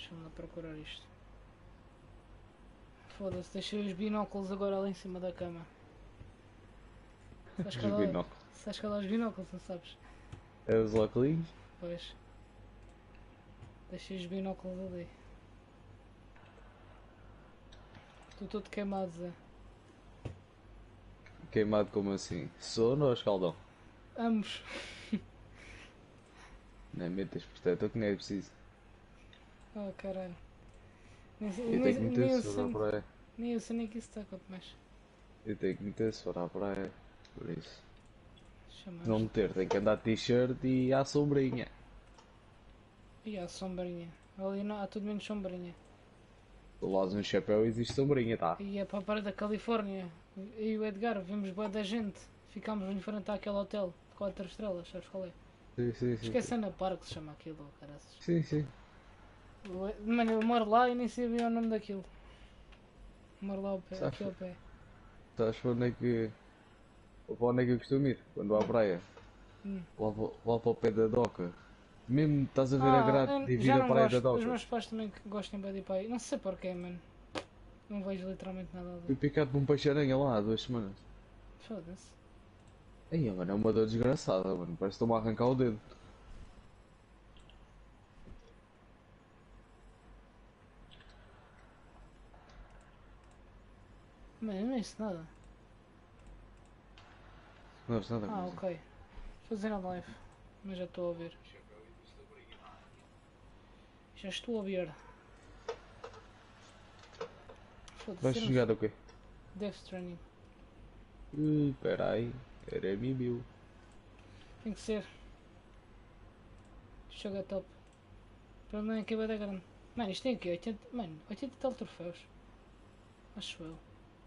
Deixa-me lá procurar isto. Foda-se, deixei os binóculos agora lá em cima da cama. Sabes que lá os binóculos, não sabes? É os óculos? Pois. Deixei os binóculos ali. Estou todo queimado, Zé. Queimado como assim? Sono ou escaldão? Ambos. Não metas protetor que nem é preciso. Oh caralho. Eu tenho que meter se for à Nem praia. eu sei nem que isso está, quanto mais. Eu tenho que meter se for à praia. Por isso. Chamaste. Não meter, tenho que andar de t-shirt e à sombrinha. E há sombrinha. Ali não, há tudo menos sombrinha. Do lado de um chapéu existe sombrinha, tá? E é para a praia da Califórnia. Eu e o Edgar vimos boa da gente. Ficámos em frente àquele hotel de 4 estrelas, sabes qual é? Sim. Esquece na Park que se chama aquilo, caraças. Sim. Mano, eu moro lá e nem sabia o nome daquilo. Moro lá ao pé, aqui ao pé. Sabes para onde é que. Para onde é que eu costumo ir? Quando vou à praia? Lá para o pé da doca. Mesmo estás a ver a grade de já vir a não praia da gosto. Os doca. meus pais também gostam bem de ir para aí. Não sei porquê, mano. Não vejo literalmente nada ali. Fui picado por um peixe-aranha lá há 2 semanas. Foda-se. Aí, mano, é uma dor desgraçada, mano. Parece que estou-me a arrancar o dedo. Mano, eu não disse nada. Não é nada Ah, coisa. ok. Fazer a live. Mas já estou a ouvir. Já estou a ouvir. Vais Foda-se. jogar o quê? Death Stranding. Peraí. Era meu. Tem que ser. Este jogo é top. Pelo menos aqui vai dar grande. Mano, isto tem aqui 80. Mano, 80 e tal troféus. Acho eu.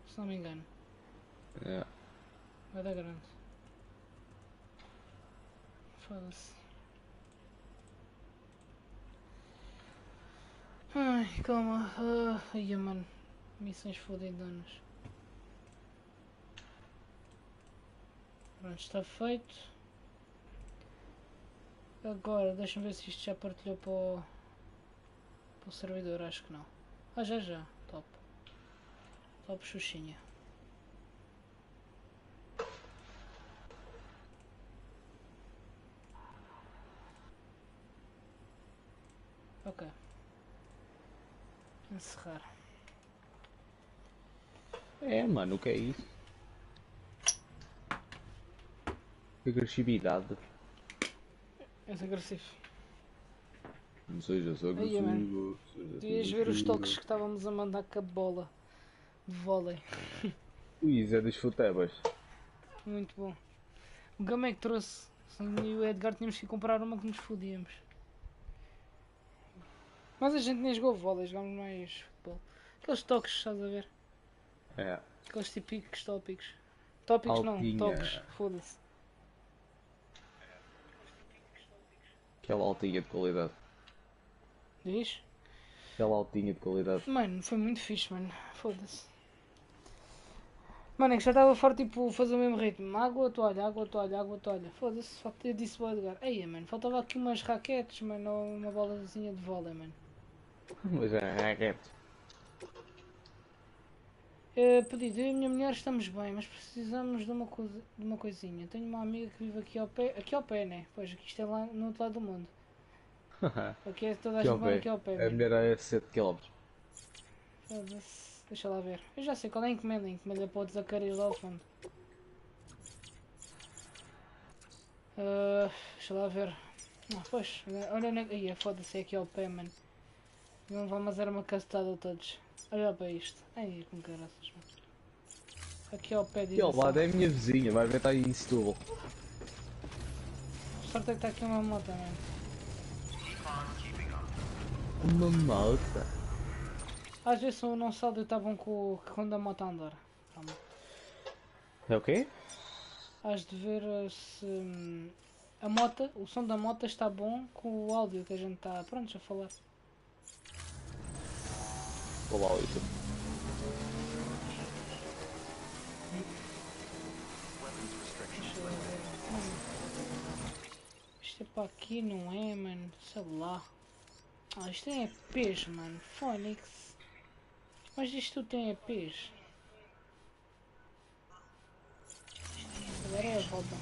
Se não me engano. É. Vai dar grande. Foda-se. Ai, calma. Ai, mano. Missões fodidonas. Pronto, está feito. Agora, deixa-me ver se isto já partilhou para o servidor. Acho que não. Ah, já. Top. Top xuxinha. Ok. Encerrar. É, mano, o que é isso? Que agressividade. És agressivo. Não seja só Aí, agressivo. Devias ver os toques que estávamos a mandar com a bola de vôlei. Ui, é das futebas. Muito bom. O Gama é que trouxe. Eu e o Edgar tínhamos que comprar uma que nos fodíamos. Mas a gente nem jogou vôlei, jogámos mais futebol. Aqueles toques, estás a ver? É. Aqueles típicos tópicos. Tópicos não, Altinha. toques, foda-se. Aquela altinha de qualidade. Diz? Aquela altinha de qualidade. Mano, foi muito fixe, mano. Foda-se. Mano, é que já estava forte, tipo, fazer o mesmo ritmo. Água, toalha, água, toalha, água, toalha. Foda-se, eu disse o Edgar. Aí, mano, faltava aqui umas raquetes, mano, ou uma bolazinha de vôlei, mano. Mas é reto. Pedido, eu e a minha mulher estamos bem, mas precisamos de uma coisinha. Tenho uma amiga que vive aqui ao pé, né? Pois, aqui isto é lá no outro lado do mundo. Aqui é toda a Aqui ao gente mora pé. aqui ao pé, A mano. mulher é 7 km. Foda-se. Deixa lá ver. Eu já sei qual é a encomenda. A encomenda para o desacario lá ao fundo. Deixa lá ver. Ah, pois, olha onde é que. Ia, foda-se, é aqui ao pé, mano. Não vamos dar uma castada a todos. Olha para isto. Ai, com caraças, mano. Aqui ao pé Aqui disso. ao lado é a minha vizinha, vai ver, está aí em Setúbal. Sorte é que está aqui uma moto, mano. Uma moto. Às vezes eu não saldo e estavam com a moto a andar. Calma. É o quê? Has de ver se a moto, o som da moto está bom com o áudio que a gente está prontos a falar. Olá, Oito. Isto é para aqui, não é, mano? Sei lá. Ah, isto tem EPs, mano. Fónix. Mas isto tudo tem EPs. Agora é a volta.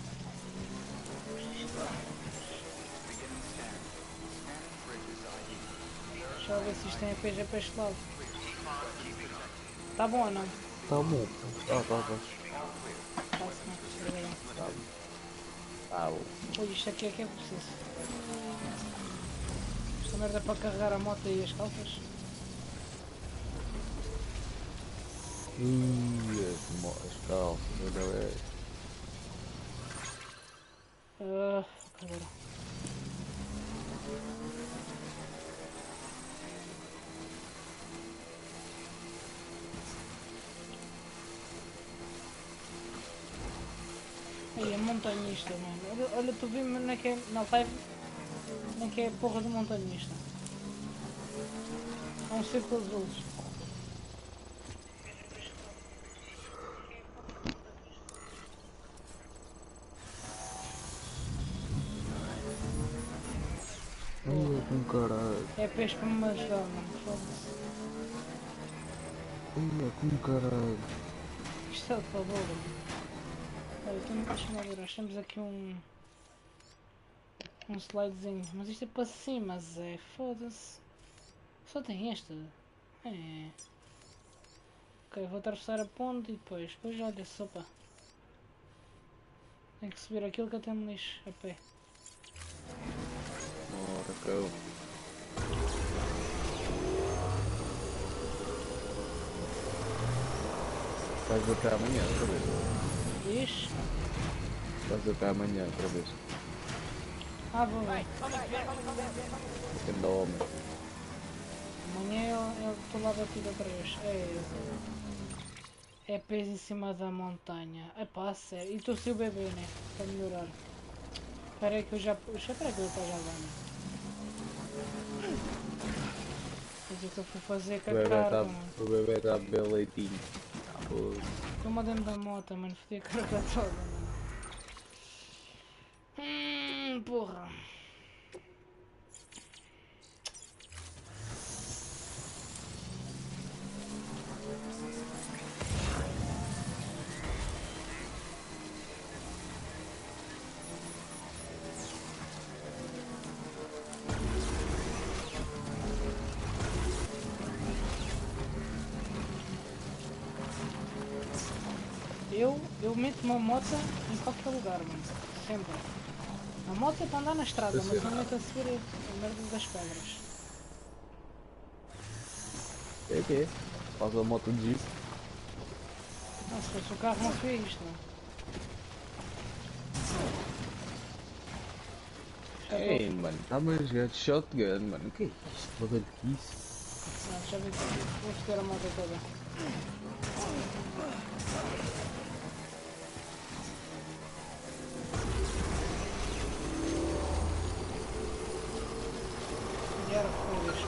Deixa eu ver se isto tem EPs para este lado. Tá bom ou não? Tá bom. Ah, tá bom. Tá-se não. Tá bom. Tá bom. Ui, isto aqui é que é preciso. Esta merda é para carregar a moto e as calças. As calças, olha é. Agora. Aí, a montanhista, mano. Olha, tu vi-me na live, nem que é a porra do montanhista. É um círculo azul. Com caralho. É peixe para me ajudar, mano. Foda-se. Com caralho. Isto é de favor, mano. Olha, deixa-me ver, nós temos aqui um slidezinho, mas isto é para cima, Zé, foda-se. Só tem este. É. Ok, vou atravessar a ponte e depois olha, sopa. Tenho que subir aquilo que até me lixo a pé. Ora, cão. Vais ver cá amanhã outra vez. Diz? Vais ver cá amanhã outra vez. Vou ver. Ainda homem. Amanhã eu estou lá batido outra vez. É peso em cima da montanha. É pá, sério. E estou sem o bebê, né? Para melhorar. Espera aí que eu já. Espera aí que eu estou já lá, né? Mas o que eu fui fazer com a carga, mano. O bebê está a beber leitinho. Estou-me dentro da moto, mano. Fodi a carga toda, mano. Porra. Eu meto uma moto em qualquer lugar, mano. Sempre. A moto é para andar na estrada, mas não meto a subir a merda das pedras. É que é? Faz a moto de jeep. Não, se fosse o carro não fez isto, não. Ei, mano, tá-me a jogar de shotgun, mano. O que é isto? Bagulho que isso? Não, já vi que vou foder a moto toda. Guerra foi isto.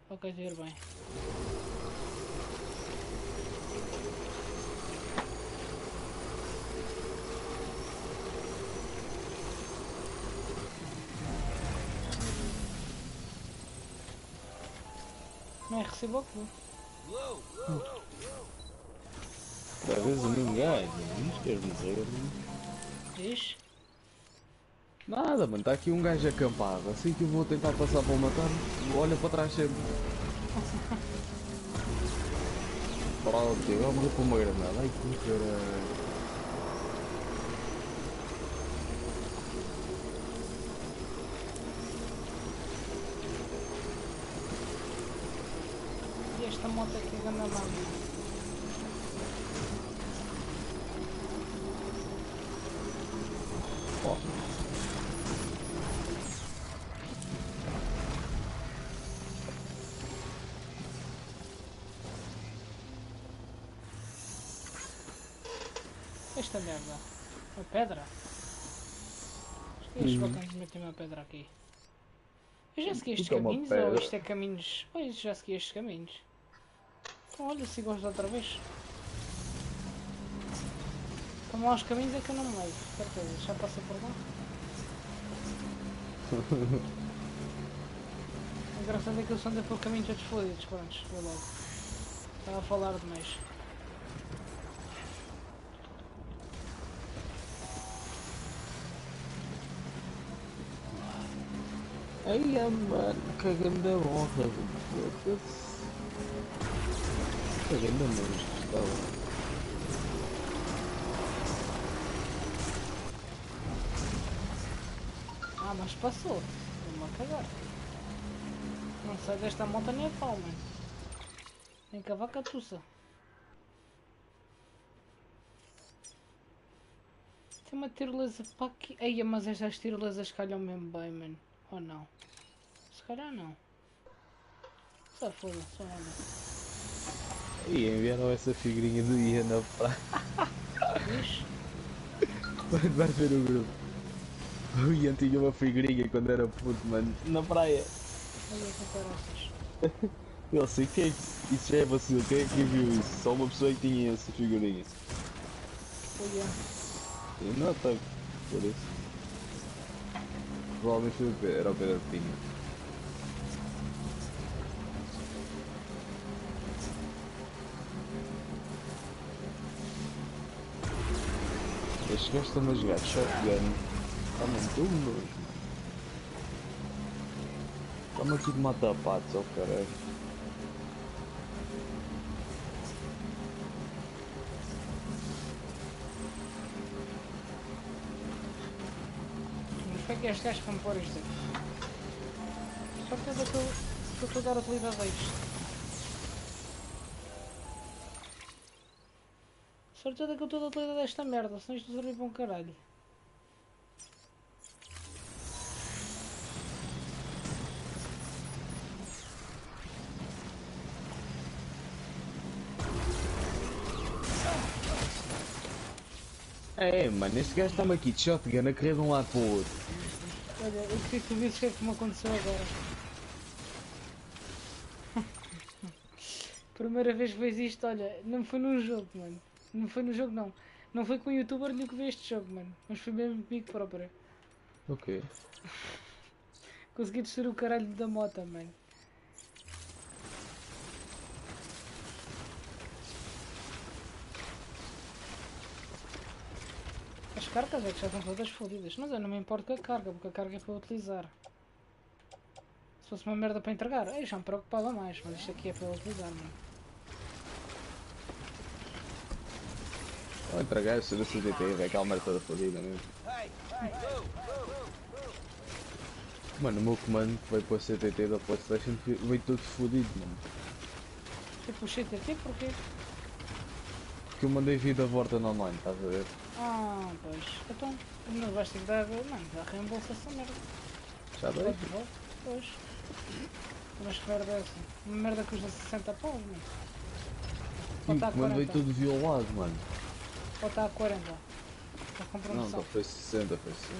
Ok, ir bem. Não é recíproco? Talvez ninguém. Isto quer dizer. Diz? Nada, mano. Está aqui um gajo acampado. Assim que eu vou tentar passar para o matar, olha para trás sempre. Pronto, agora vou para uma granada. Ai que caralho. E esta moto aqui é grande mano. Ó. Esta merda. Uma pedra? Estes botões metem uma pedra aqui. Eu já segui estes Fica uma caminhos ou pedra. isto é caminhos. Pois já segui estes caminhos. Olha, se gosto de outra vez. Para maus caminhos é que eu não me levo, certeza, já passa por lá. O engraçado é que eles andam por caminhos todos fodidos, prontos, vou logo. Estava a falar demais. Ai, mano, cagando da honra, foda-se. Cagando da monstro, está lá. Ah, mas passou. Vou-me a cagar. Não sai desta moto nem a pau, mano. Nem que a vaca tussa. Tem uma tirolesa para aqui. Eia, mas estas tirolesas calham mesmo bem, mano. Ou não? Se calhar não. Só foda, só anda. E enviaram essa figurinha do Ian na praia. Vixe? Vai ver o grupo. O Ian tinha uma figurinha quando era puto, mano, na praia. Olha que caraças. Eu sei que é isso. Isso já é vacilo. Quem é que viu isso? Só uma pessoa que tinha essa figurinha. Olha. Eu não ataco, por isso. Provavelmente foi o Pedro, era o Pedro que tinha. Estes gajos estão a jogar shotgun. Está-me tão nojo. Está-me aqui de matar patos, ó caralho. Mas foi que este gajo para me pôr isto aqui. Só que eu estou a dar utilidade a isto. Certeza que eu estou a dar utilidade a esta merda, senão isto serve para um caralho. É, mano, este gajo está-me aqui de shotgun a correr de um lado para o outro. Olha, eu queria que tu visses o que é que me aconteceu agora. Primeira vez que vês isto, olha, não foi num jogo, mano. Não foi no jogo, não. Não foi com o youtuber nenhum que vê este jogo, mano. Mas foi mesmo comigo próprio. Ok. Consegui destruir o caralho da moto, mano. As cargas é que já estão todas fodidas. Mas eu não me importo com a carga, porque a carga é para utilizar. Se fosse uma merda para entregar, eu já me preocupava mais. Mas isto aqui é para utilizar, mano. Vou entregar isso do CDT, é aquela merda toda fodida mesmo. Mano, o meu comando que veio para o CTT da PlayStation veio todo fodido, mano. Tipo o CTT, porquê? Porque eu mandei vir da Volta no online, estás a ver? Ah, pois. Então, não vais ter que dar. Mano, dá reembolso essa merda. Já dei? Vai de volta? Pois. Mas que merda é essa? Uma merda que custa 60 paus, mano. Ou E está o a comando veio 40? todo violado, mano. Ou está a 40? Está com Não, promoção? então foi 60, foi 60.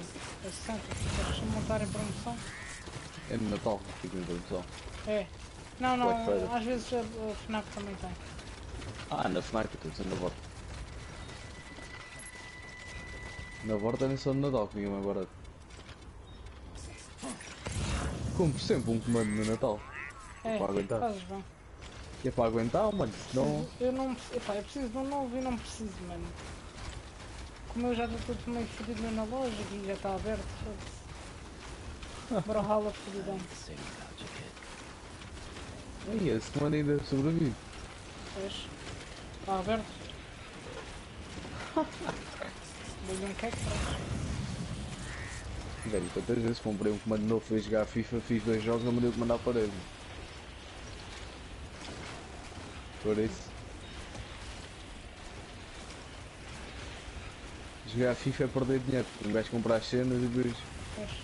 É 60? Deixa-me montar em promoção? É no Natal, fico em produção. É. Não, Black Friday. não, às vezes a FNAC também tem. Ah, na FNAC, eu estou dizendo na Volta. Na Volta nem só no Natal, que vinha mais barato. Compro sempre um comando no Natal. É, Para aguentar. fazes bem. E é para aguentar, mano, senão... Eu não... Epá, eu preciso de um novo e não preciso, mano. Como eu já estou todo meio fodido na loja e já está aberto, foda-se. Brawlhalla fodidão. Ai, esse comando ainda sobrevive. Pois. Está aberto. Dei-lhe um cake, pronto. Velho, quantas vezes comprei um comando novo, fui jogar FIFA, fiz 2 jogos, não me deu de mandar para ele. Por isso. Jogar FIFA é perder dinheiro, porque um gajo comprar as cenas e depois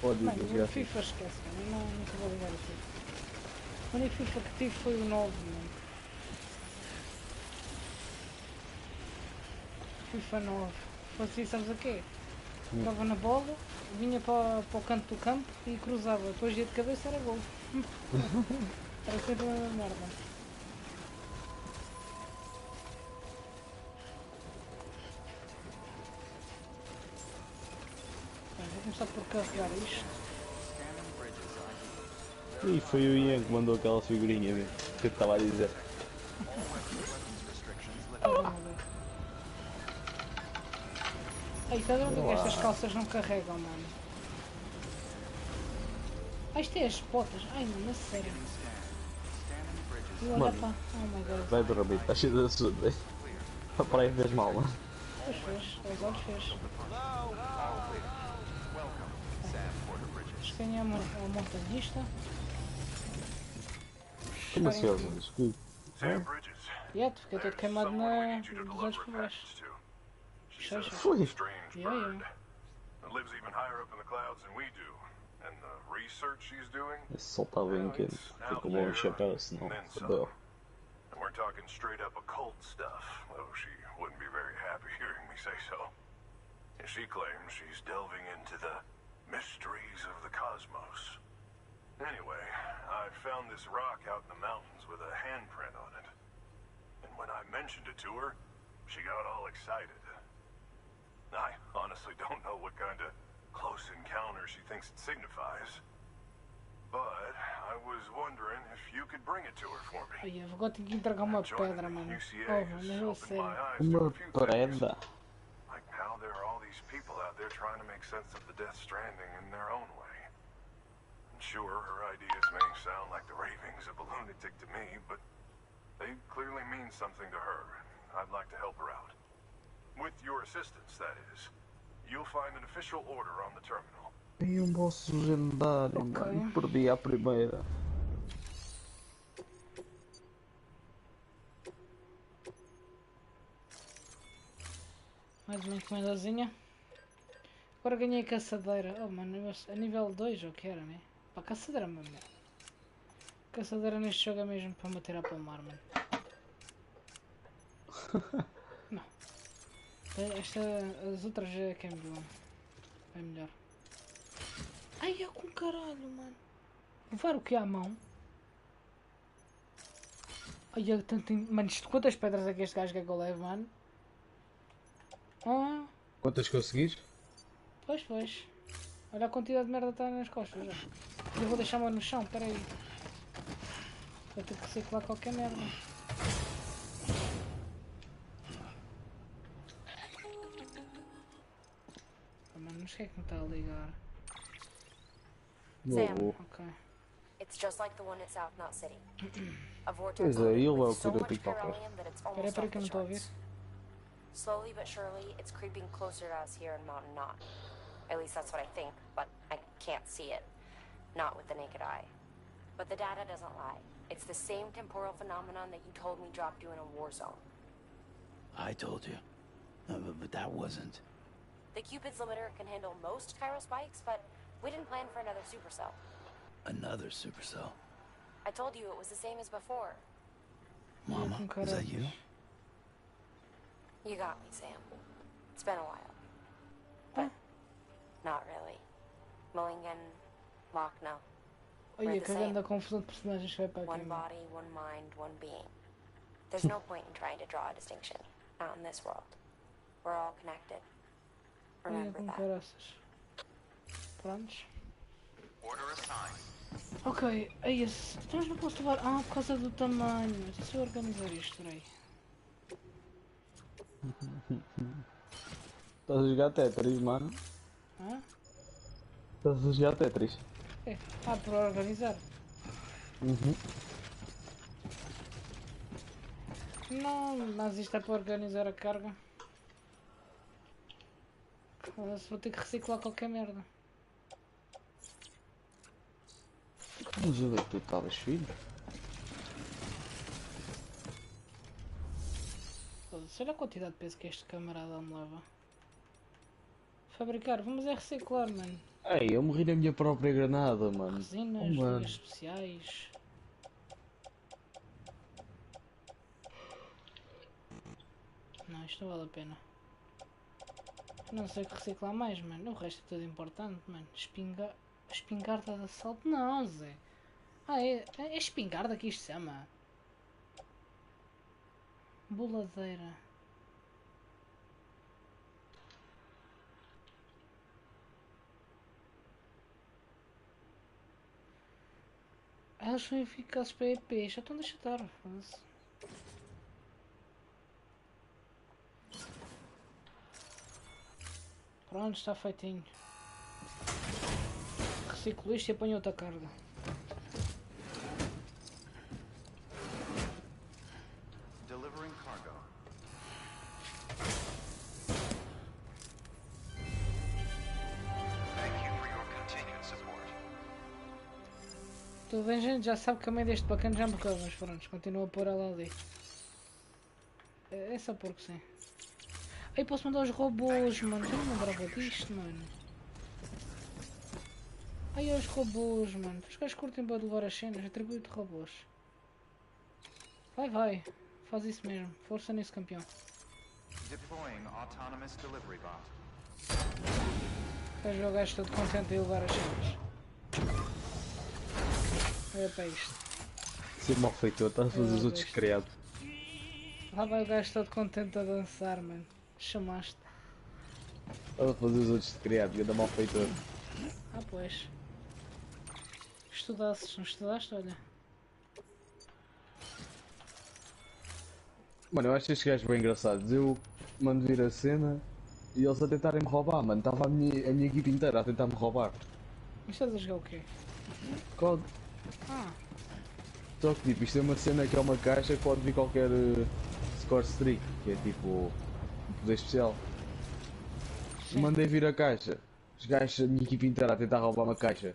pode ir Mano, jogar o FIFA esquece, mano. Eu nunca vou ligar o FIFA. O único FIFA que tive foi o 9, mano. FIFA 9. Fazia, sabes o quê? Estava na bola, vinha para o canto do campo e cruzava. Depois ia de cabeça, era gol. Era sempre a mesma merda. Só por carregar isto. E foi o Ian que mandou aquela figurinha mesmo, que eu estava a dizer. Ai, estás a ver porque estas calças não carregam, mano? Ah, isto é as botas. Ai, mano, a sério. E olha Mano, pá. Oh my god. vai dormir, está cheio de assunto. A praia fez mal, mano. Pois fez, aos olhos fez. Ganhar a montanhista. Como assim, aos olhos? Que... Yeah, tu fiquei todo queimado dos olhos por baixo. Foi. Yeah. Esse sol está bem quente. Tem que levar um chapéu, senão fodeu. We're talking straight up occult stuff, though she wouldn't be very happy hearing me say so. She claims she's delving into the mysteries of the cosmos. Anyway, I found this rock out in the mountains with a handprint on it. And when I mentioned it to her, she got all excited. I honestly don't know what kind of close encounter she thinks it signifies. But I was wondering if you could bring it to her for me. Ai, agora tenho que entregar uma pedra, mano. Oh, mas eu sei. Uma prenda. Like how there are all these people out there trying to make sense of the Death Stranding in their own way. And sure, her ideas may sound like the ravings of a lunatic to me, but they clearly mean something to her. I'd like to help her out. With your assistance, that is. You'll find an official order on the terminal. Tem um bolso legendário, mano. Perdi a primeira. Mais uma encomendazinha. Agora ganhei a caçadeira. Oh, mano, a nível 2 ou que era, né? Pá, caçadeira mesmo. Caçadeira neste jogo é mesmo para me atirar para o mar, mano. Não. As outras é que é melhor. É melhor. Ai, é com caralho, mano. Levar o que à mão? Ai, é tanto... Mano, quantas pedras é que este gajo quer que eu leve, mano? Ah, Quantas conseguires? pois. Olha a quantidade de merda que está nas costas já. Eu vou deixar-me no chão, peraí. Vou ter que reciclar qualquer merda. Ah, mano, mas o que é que me está a ligar? Sam. Ok. It's just like the one at South Knot City. A vortex Pois é, ele é o with so que much TikToker. beryllium that it's Peraí, almost peraí off que eu the não estou a ouvir. charts. Slowly but surely, it's creeping closer to us here in Mountain Knot. At least that's what I think, but I can't see it. Not with the naked eye. But the data doesn't lie. It's the same temporal phenomenon that you told me dropped you in a war zone. I told you. But that wasn't. The Cupid's limiter can handle most chiral spikes, but we didn't plan for another supercell. Another supercell. I told you it was the same as before. Mama, is that you? You got me, Sam. It's been a while. But not really. Mulligan, Lochner. Olha, cagando a confusão de personagens que vai para aqui. One body, one mind, one being. There's no point in trying to draw a distinction out in this world. We're all connected. Olha, Remember com that. caraças. Prontos. Ok, é esse. Então mas não posso levar. Ah, por causa do tamanho. Se eu organizar isto, peraí. Estás a jogar Tetris, mano? Hã? Estás a jogar Tetris? É. Ah, por organizar. Não, mas isto é para organizar a carga. Vou ter que reciclar qualquer merda. Mas onde é que tu estavas, filho? Olha a quantidade de peso que este camarada me leva. Fabricar, vamos é reciclar, mano. Ei, eu morri na minha própria granada, mano. Resinas, mano. linhas especiais. Não, isto não vale a pena. Não sei o que reciclar mais, mano. O resto é tudo importante, mano. Espingarda de assalto? Não, Zé. Ah, é espingarda que isto se chama. Boladeira. Elas são eficazes para EP, já estão a deixar estar. Pronto, está feitinho. Reciclo isto e apanho outra carga. Delivering cargo. Thank you for your continued support. Tudo bem, gente? Já sabe que a mãe deste bacana já morreu, mas pronto, continua a pôr ela ali. É só porque sim. Aí posso mandar os robôs, mano. Já não me lembrava disto, mano. Aí os robôs, mano. Os gajos curtem para levar as cenas. Atributo de robôs. Vai, vai. Faz isso mesmo. Força nisso, campeão. Deploying autonomous delivery bot. Vais ver o gajo todo contente em levar as cenas. Olha para isto. Ser mal feitor, estás a fazer os outros criados. Lá vai o gajo todo contente a dançar, mano. Chamaste. Estás a fazer os outros criados, anda mal feitor. Ah, pois. Estudasses, não estudaste? Olha. Mano, eu acho estes gajos bem engraçados. Eu mando vir a cena e eles a tentarem me roubar, mano. Estava a minha equipe inteira a tentar me roubar. Mas estás a jogar o quê? COD. Ah, Só que tipo, isto é uma cena que é uma caixa que pode vir qualquer score streak, que é tipo um poder especial. sim. Mandei vir a caixa. Os gajos, a minha equipe inteira a tentar roubar uma caixa.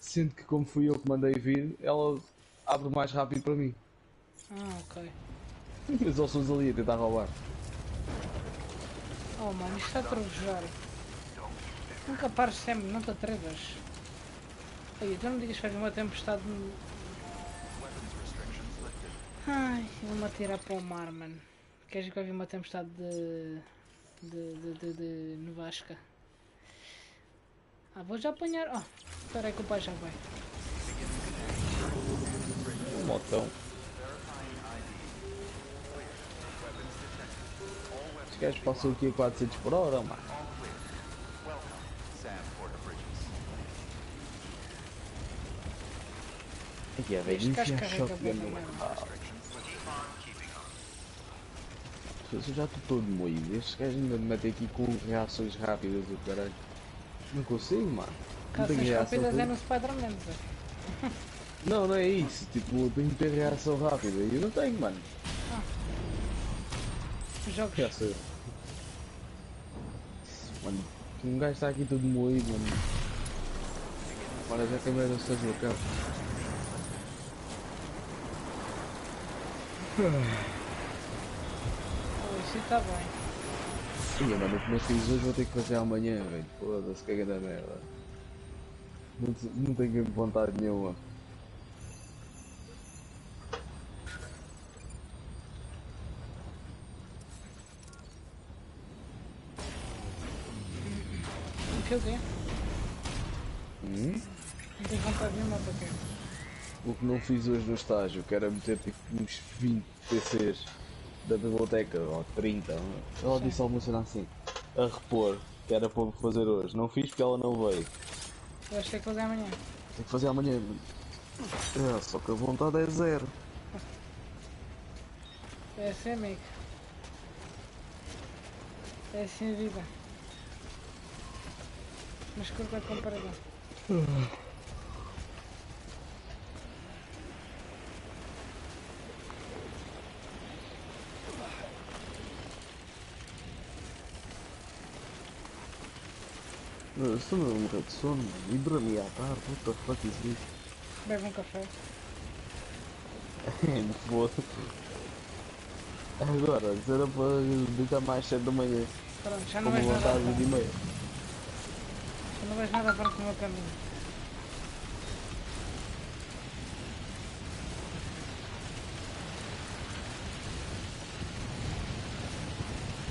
Sendo que como fui eu que mandei vir, ela abre mais rápido para mim. Ah, ok. Mas eles são ali a tentar roubar. Oh, mano, isto está a trovejar. Nunca pares sempre, não te atrevas. Aí, então não digas que vai vir uma tempestade. Ai, eu vou-me atirar para o mar, mano. Queres dizer que vai vir uma tempestade de nevasca? Ah, vou já apanhar. Oh, espera aí que o pai já vai. Um motão. Os gajos passam aqui a 400 por hora, mano. Aqui é velho, Este gajo enfia carrega shotgun bem no mesmo. carro. Eu já estou todo moído. Estes gajos ainda me metem aqui com reações rápidas do caralho. Não consigo, mano. Não tenho Reações reação. rápidas é no Spider-Man, Zé. Não é isso. Tipo, tenho que ter reação rápida. E eu não tenho, mano. Jogos. Reação. Mano, um gajo está aqui todo moído, mano. Agora já tem mais ações no campo. Oh, isso está bem. Ih, mano, o que não fiz hoje vou ter que fazer amanhã, velho. Foda-se, que é da merda. Não tenho vontade nenhuma. O quê? Não tenho vontade nenhuma para quê? O que não fiz hoje no estágio, que era meter tipo uns 20 PCs da biblioteca, ou 30, ela disse alguma cena assim, a repor, que era para fazer hoje. Não fiz porque ela não veio. Eu acho que tem que fazer amanhã. Tem que fazer amanhã. Só que a vontade é zero. É assim, amigo. É assim a vida. Mas curta a comparação. Estou a morrer de sono e dormi à tarde. What the fuck is this? Bebe um café. Foda-se. Agora, era para deitar mais 7 da manhã. Pronto, já não Como vejo nada. vontade de 8h30. Já não vejo nada para o meu caminho.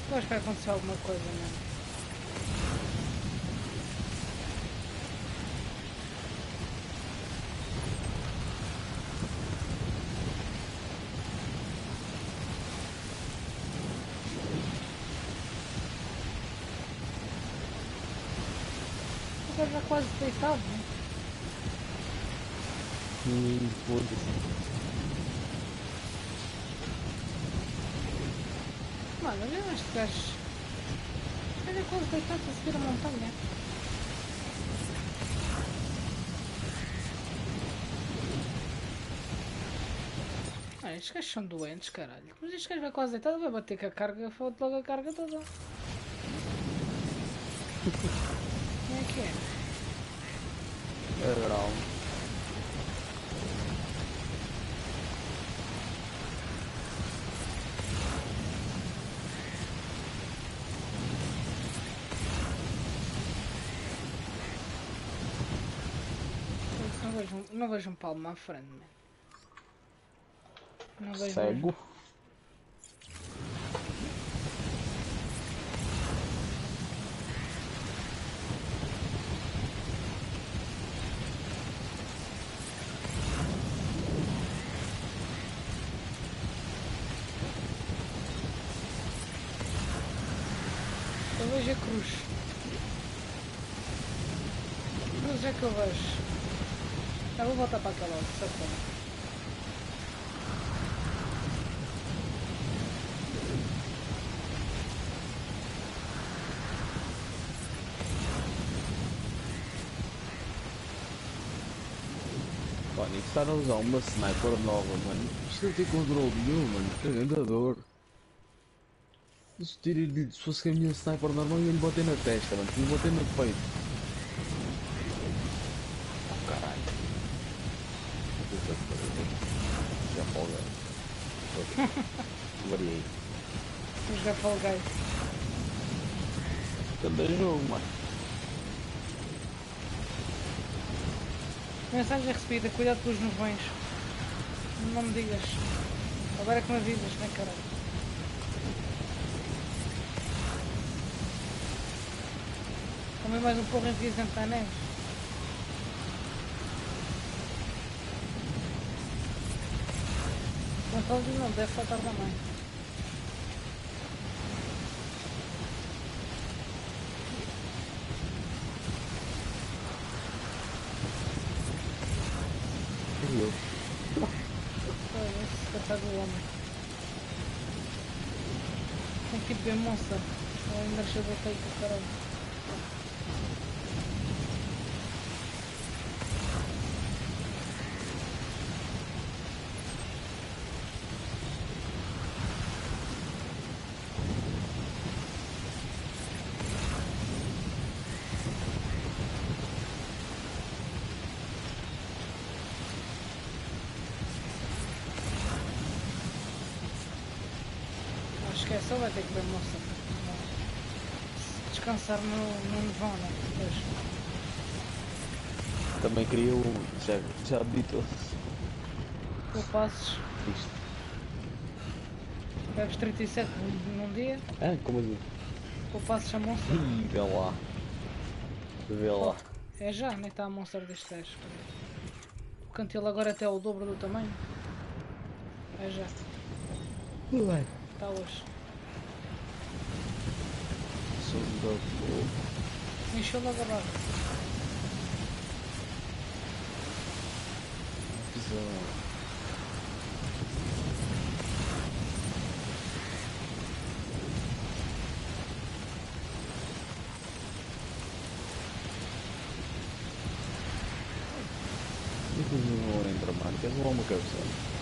Eu acho que vai acontecer alguma coisa mesmo. Já quase deitado, né? Foda-se. Mano, olha este gajo. Olha quase deitado a subir a montanha. Ah, estes gajos são doentes, caralho. Mas este gajo vai quase deitado, vai bater com a carga, foda logo a carga toda. Como é que é? É grau. Não vejo um palmo à frente, man. Não vejo. Cego. Eu vejo a cruz. Cruz é que eu vejo. Eu vou voltar para aquela outra, só para. Mano, e estar a usar uma sniper nova, mano. Isto não tem controle nenhum, mano. Que grande dor. Se fosse que a minha sniper normal, ia lhe bater na testa, mano. Ia lhe bater no peito. Oh, caralho. Já folguei. Variei. Já folguei. Também jogo, mano. Mensagem recebida, cuidado pelos nuvens. Não me digas. Agora é que me avisas, né, caralho? Também mais um porra envias dentro da neve. Controle não, deve faltar também. Esse coitado do homem. Tem que ir ver moça. Ela ainda chegou feito, caralho. Só vai ter que ver moça. Descansar no nevão, né? Depois. Também queria o. Já habitou-se. Tu passes. Isto. Bebes 37 num dia. Ah, como assim? Tu passes a moça. Ih, vê lá. Vê lá. É já, nem está a monstro deste gajo. O cantil agora até é o dobro do tamanho. É já. Ué. Está hoje. Encheu logo a barra. Não entra, mano. Queres levar uma cabeçada?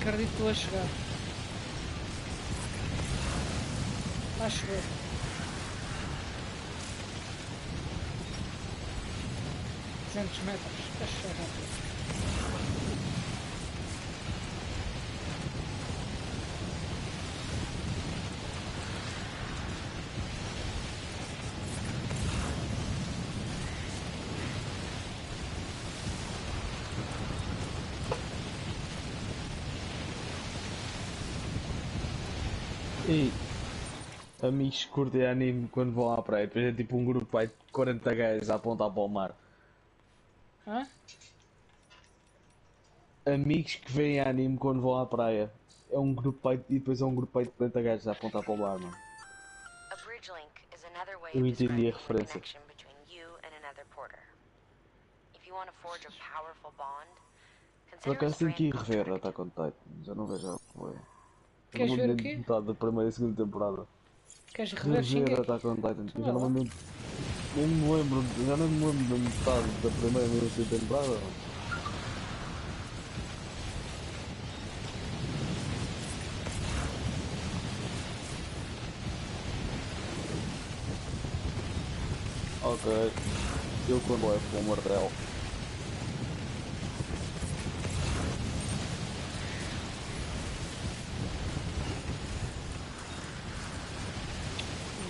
Acredito que estou a chegar. Está a chover. Metros. Está a chover rápido. Ei. amigos que curtem anime quando vão à praia. Depois é tipo um grupo de 40 gajos a apontar para o mar. Hã? Amigos que veem anime quando vão à praia. É um grupo e depois é um grupo de 40 gajos a apontar para o mar, mano. A bridge link is another way Eu of entendi a describing the referência. connection between you and another porter. If you want to forge a powerful bond, Por consider a acaso tenho que ir Stranding rever contract. Attack on Titan. Já não vejo a foi. Queres ver o de quê? metade da primeira e segunda temporada. Queres rever Rever Shingeki? Attack on Titan. Então Já vai lá. não me nem me lembro. Já nem me lembro da metade da primeira e segunda temporada. Ok. Eu quando levo com o martelo.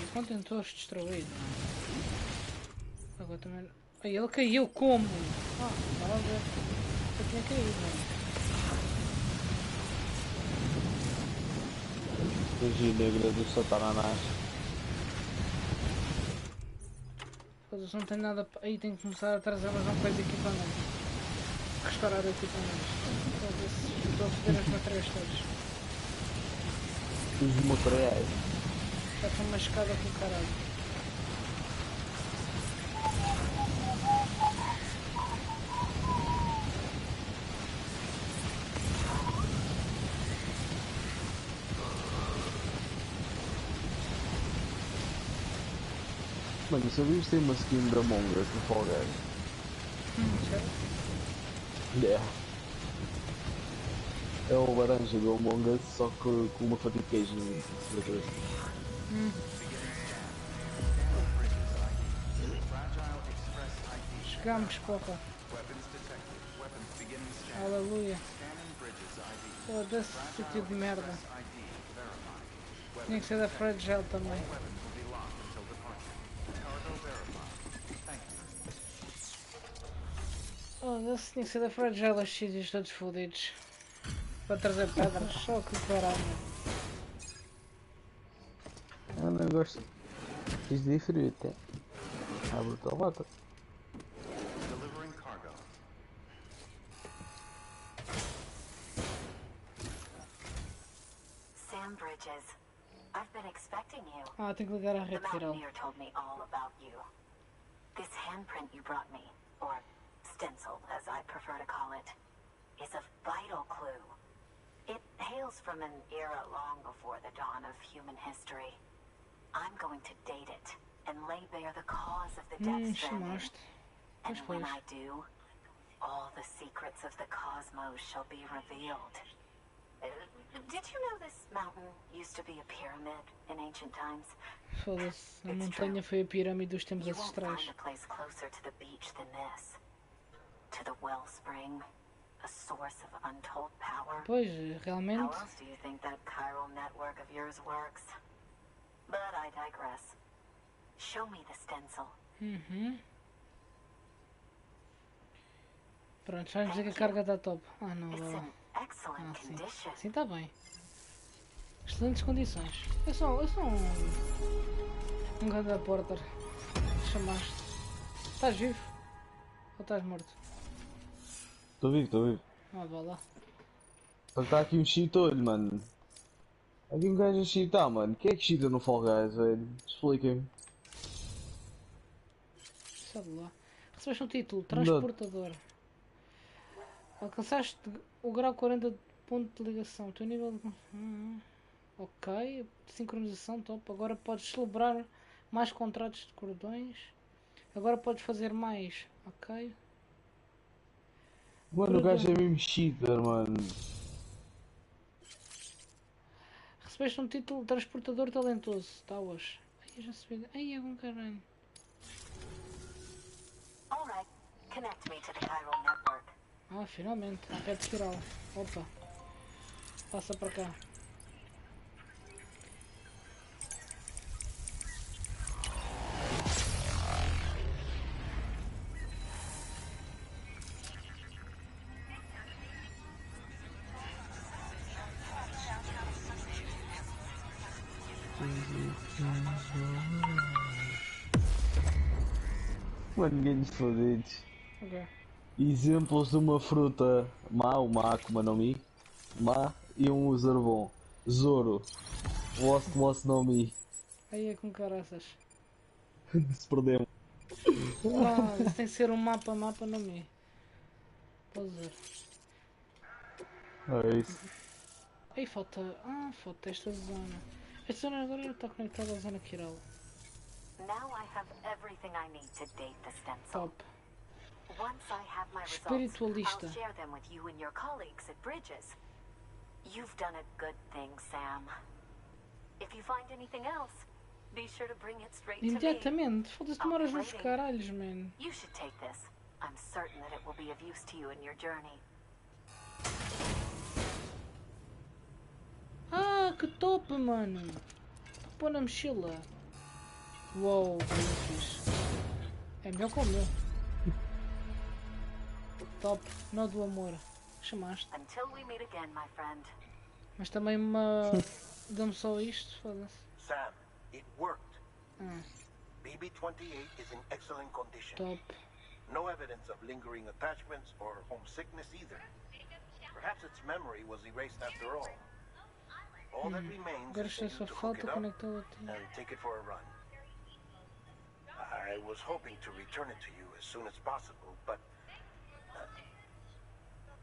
E contentores destruídos. Agora também. Ai, ele caiu como? Ah, estava a ver. Eu tinha caído, mano. Magia negra do Satanás. Depois não tem nada. Aí tem que começar a trazer mais uma coisa de equipamento. Restaurar o equipamento. Para ver se estou a foder os materiais todos. Os materiais. Já estou mascado aqui, caralho. Mano, sabias que tem uma skin da Among Us no Fall Guys? Sério? Yeah. É o laranja do Among Us, só que com uma fatia de queijo na cabeça. Chegamos, porra. Aleluia. Foda-se, sítio de merda. Tinha que ser da Fragile também. Foda-se, tinha que ser da Fragile, os sítios todos fodidos. Para trazer pedras, só que caralho. Eu não gosto. Fiz diferente. Abre a lata. Delivering cargo. Sam Bridges, I've been expecting you. Ah, tenho que ligar a The rede viral. Mountaineer told me all about you. This handprint you brought me, or stencil as I prefer to call it, is a vital clue. It hails from an era long before the dawn of human history. I'm going to date it and lay bare the cause of the death stranding. Chamaste. And Pois when pois. I do, all the secrets of the cosmos shall be revealed. Did you know this mountain used to be a pyramid in ancient times? Foda-se, a montanha foi a pirâmide dos tempos You won't ancestrais. find a place closer to the beach than this. To the wellspring, a source of untold power. Pois, How realmente. else do you think that chiral network of yours works? But I digress. Show me the stencil. Uhum. Pronto, já vamos dizer que a carga está top. Ah não, It's vai lá. in excellent Ah, sim. condition. Sim, está bem. Excelentes condições. Eu sou um grande porter. Chamaste. Estás vivo? Ou estás morto? Estou vivo, estou vivo. Ah, vá lá. Só que está aqui um cheat-olho, mano. Há aqui um gajo a cheatar, mano. Quem é que cheata no Fall Guys, velho? Expliquem-me. Sabe lá. Recebeste um título, transportador. Alcançaste o grau 40 de ponto de ligação. O teu nível de... Ok, sincronização top. Agora podes celebrar mais contratos de cordões. Agora podes fazer mais. Ok. Mano, o gajo é mesmo cheater, mano. Recebeste um título de transportador talentoso. Tauas. Ai, eu já subi. Ai, é um caralho. All right. Connect me to the chiral network. Ah, finalmente. A rede viral. Opa. Passa para cá. Mano, ganhos fodidos. Ok. Exemplos de uma fruta má, uma Akuma no Mi, má, e um user bom. Zoro. Lost no Mi. Aí é com caraças. Se perdemos. Ah, isso tem que ser um mapa no meio. Pode ver. É isso. Aí falta. Ah, falta esta zona. Esta zona agora não está conectada à zona Kiral. Now I have everything I need to date the stencil. Top. Once I have my results, Espiritualista. I'll share them with you and your colleagues at Bridges. You've done a good thing, Sam. If you find anything else, be sure to bring it straight to me. Imediatamente. Foda-se, demoras uns caralhos, man. You should take this. I'm certain that it will be of use to you in your journey. Ah, que top, mano. Para pôr na mochila. Uou, bem fixe. É melhor que o meu. Top, nó do amor. Chamaste. Until we meet again, my friend. Mas também uma. Dá-me só isto, foda-se. Sam, it worked. Ah, BB-28 is in excellent condition. top. No evidence of lingering attachments or homesickness either. Perhaps its memory was erased after all. All that remains Agora is está for só you to hook falta it up conectá-lo a ti. and take it for a run. I was hoping to return it to you as soon as possible, but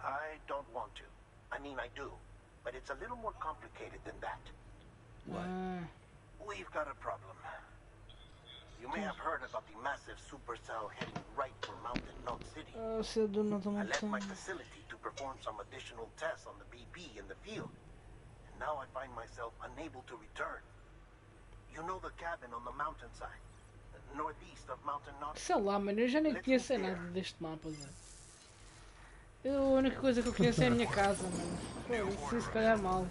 I don't want to. I mean, I do, but it's a little more complicated than that. Ah, We've got a problem. You may have heard about the massive supercell heading right for Mountain Knot City. se do não I left my montanha. facility to perform some additional tests on the BB in the field. And now I find myself unable to return. You know the cabin on the mountainside, northeast of Mountain Knot? Sei lá, mano, eu já nem conheço nada deste mapa, Zé. A única coisa que eu conheço é a minha casa, mano. Foda-se, se calhar mal.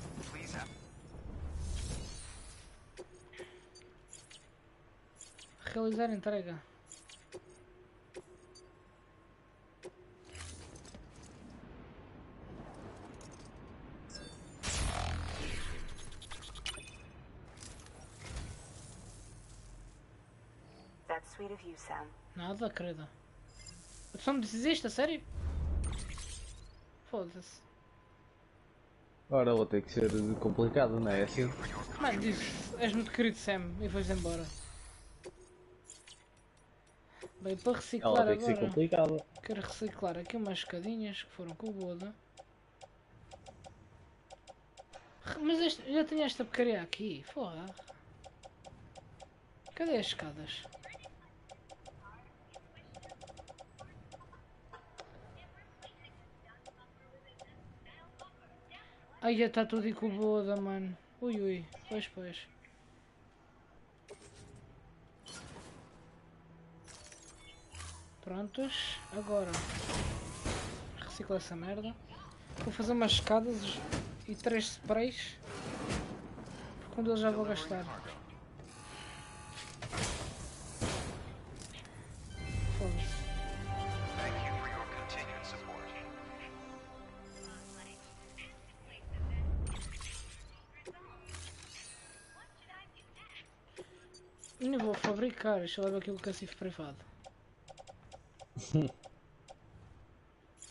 Realizar a entrega. That's sweet of you, Sam. Nada, querida. Tu só me dizes isto, a sério? Foda-se. Ora, vou ter que ser complicado, não é assim? Mano, diz, és muito querido, Sam, e vais embora. Bem, para reciclar Ela tem que ser agora, complicada. quero reciclar aqui umas escadinhas que foram com o Boda. Mas já tinha esta porcaria aqui, porra. Cadê as escadas? Ai, já está tudo com o Boda, mano. Ui, ui, pois. Prontos, agora reciclar essa merda. Vou fazer umas escadas e 3 sprays. Porque um deles já vou gastar. Foda-se. Thank you for your continued support. Nem vou fabricar, deixa eu ver aqui o cacifo privado.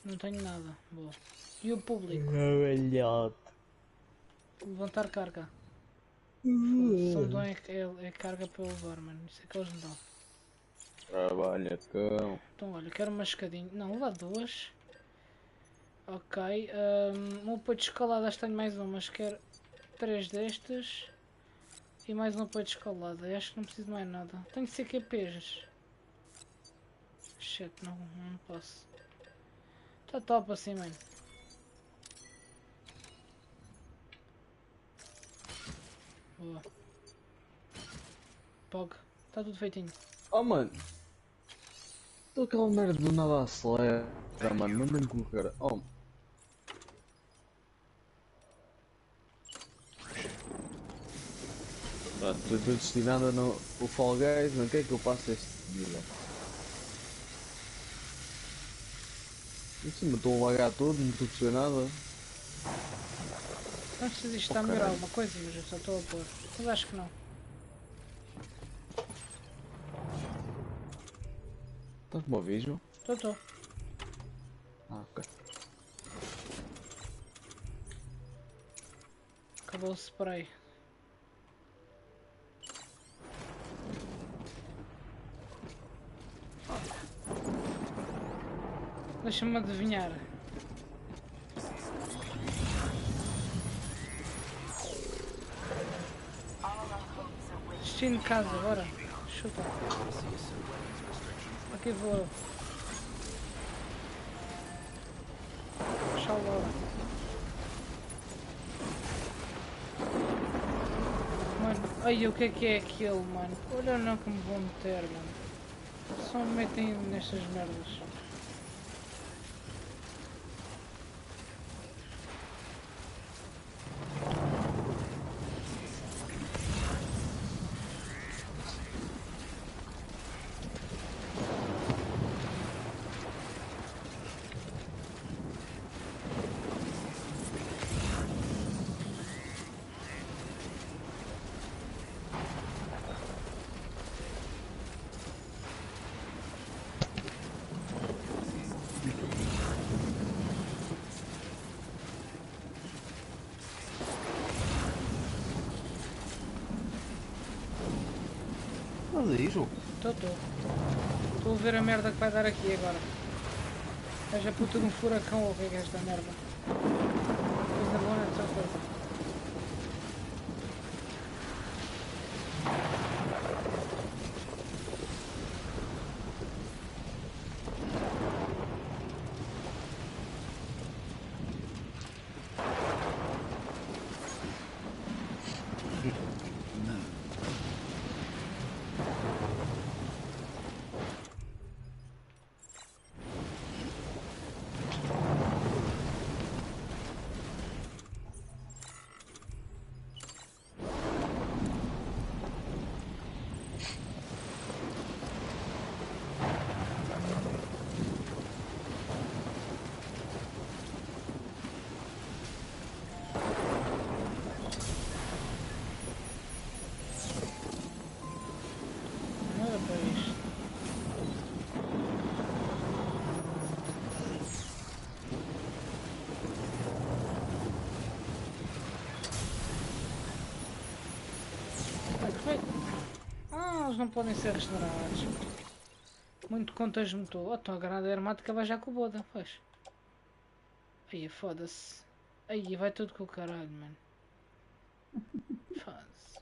Não tenho nada, boa. E o público? Velhote. Levantar carga. Se me dão é carga para eu levar, mano. Isso é que eles me dão. Trabalha, cão. Então olha, quero uma escadinha. Não, levar duas. Ok. Um apoio de escaladas tenho mais um, mas quero 3 destes. E mais um apoio de escalada. Eu acho que não preciso de mais nada. Tenho CQPs. Shit, não posso. Tá top assim, mano. Boa. Pog. Tá tudo feitinho. Oh, mano. Estou aquela merda do nada acelera, mano. Não me colocar. Oh. Estou destinado no o Fall Guys, não quer que eu passe este nível. Em cima estou a lagar todo, não estou a perceber nada. Não sei se isto está a melhorar alguma coisa, mas eu só estou a pôr. Mas acho que não. Estás me a ouvir, João? Estou. Ah, ok. Acabou o spray. Deixa-me adivinhar. Destino de casa agora. Chuta. Aqui vou. Tchau logo. Mano, ai o que é aquilo, mano? Olha não que me vou meter, mano. Só me metem nestas merdas. Estás aí, João? Estou a ver a merda que vai dar aqui agora. Veja a puta de um furacão ou o que é esta merda. Coisa boa, não é certeza. Eles não podem ser regenerados. Muito contas me estou. Então a granada aeromática vai já com o boda, pois. Aí foda-se. Aí vai tudo com o caralho, mano. Foda-se.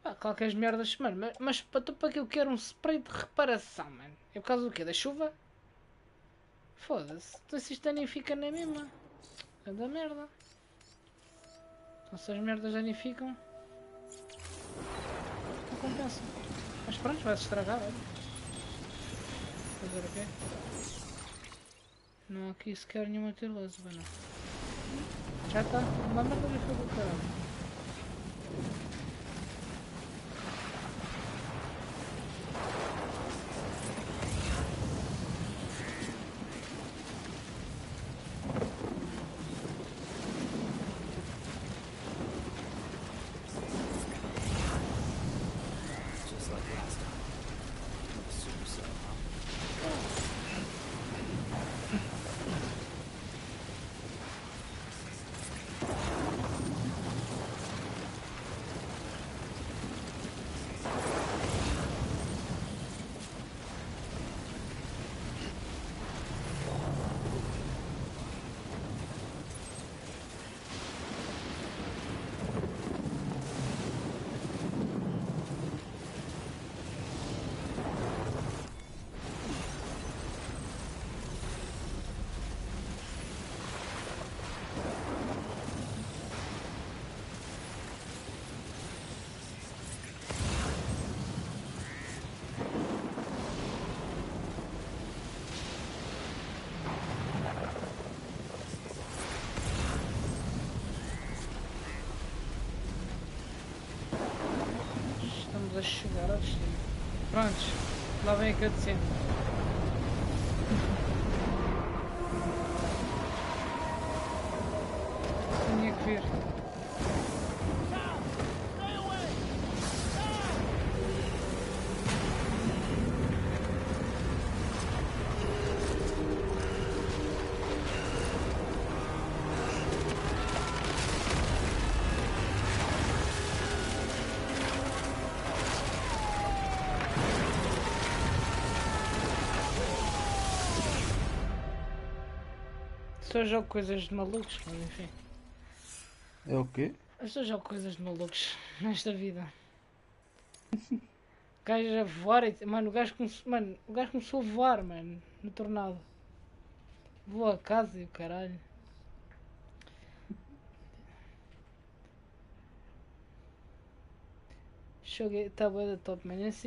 Ah, qualquer merdas, mano. Mas para que eu quero um spray de reparação, mano? É por causa do quê? Da chuva? Foda-se. Então se isto danifica na mesma. É da merda. Então se as merdas danificam. Compensa. Mas pronto, vai-se estragar, olha. Fazer o quê? Não há aqui sequer nenhuma tirolesa, não. Já está. Uma merda de fogo, caralho. A chegar ao destino. Prontos, lá vem a cutscene. Tinha que vir. Só jogo coisas de malucos, mas enfim. É o quê? Eu só jogo coisas de malucos nesta vida. O gajo a voar e... Mano, o gajo começou a voar, mano, no tornado. Voa a casa e o caralho. Joguei, tá bué da top, mano. Eles,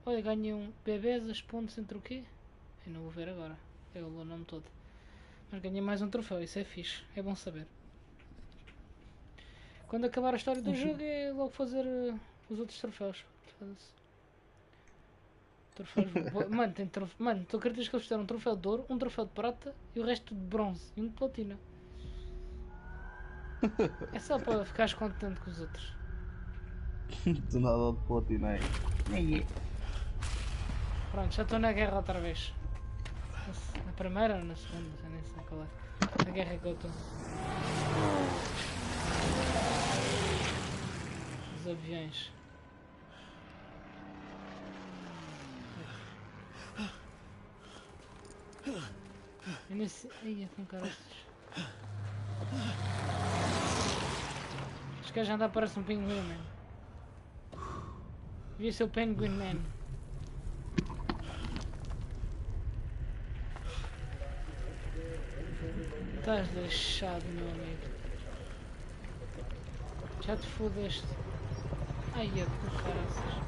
olha, ganham bebês, as pontos entre o quê? Eu não vou ver agora. Eu o nome todo. Mas ganhei mais um troféu, isso é fixe. É bom saber. Quando acabar a história do jogo é logo fazer os outros troféus. Troféus. Mano, Mano, tu acreditas que eles fizeram um troféu de ouro, um troféu de prata e o resto de bronze e um de platina. É só para ficares contente com os outros. Do nada de platinei. Pronto, já estou na guerra outra vez. Na primeira ou na segunda? Já nem sei qual é. Na guerra que eu estou. Os aviões. Eu nem sei. Ai, com caras. Este gajo anda parece um pinguim, mano. Devia ser o Penguin Man. Estás deixado, meu amigo. Já te fodeste. Ai, é por caraças.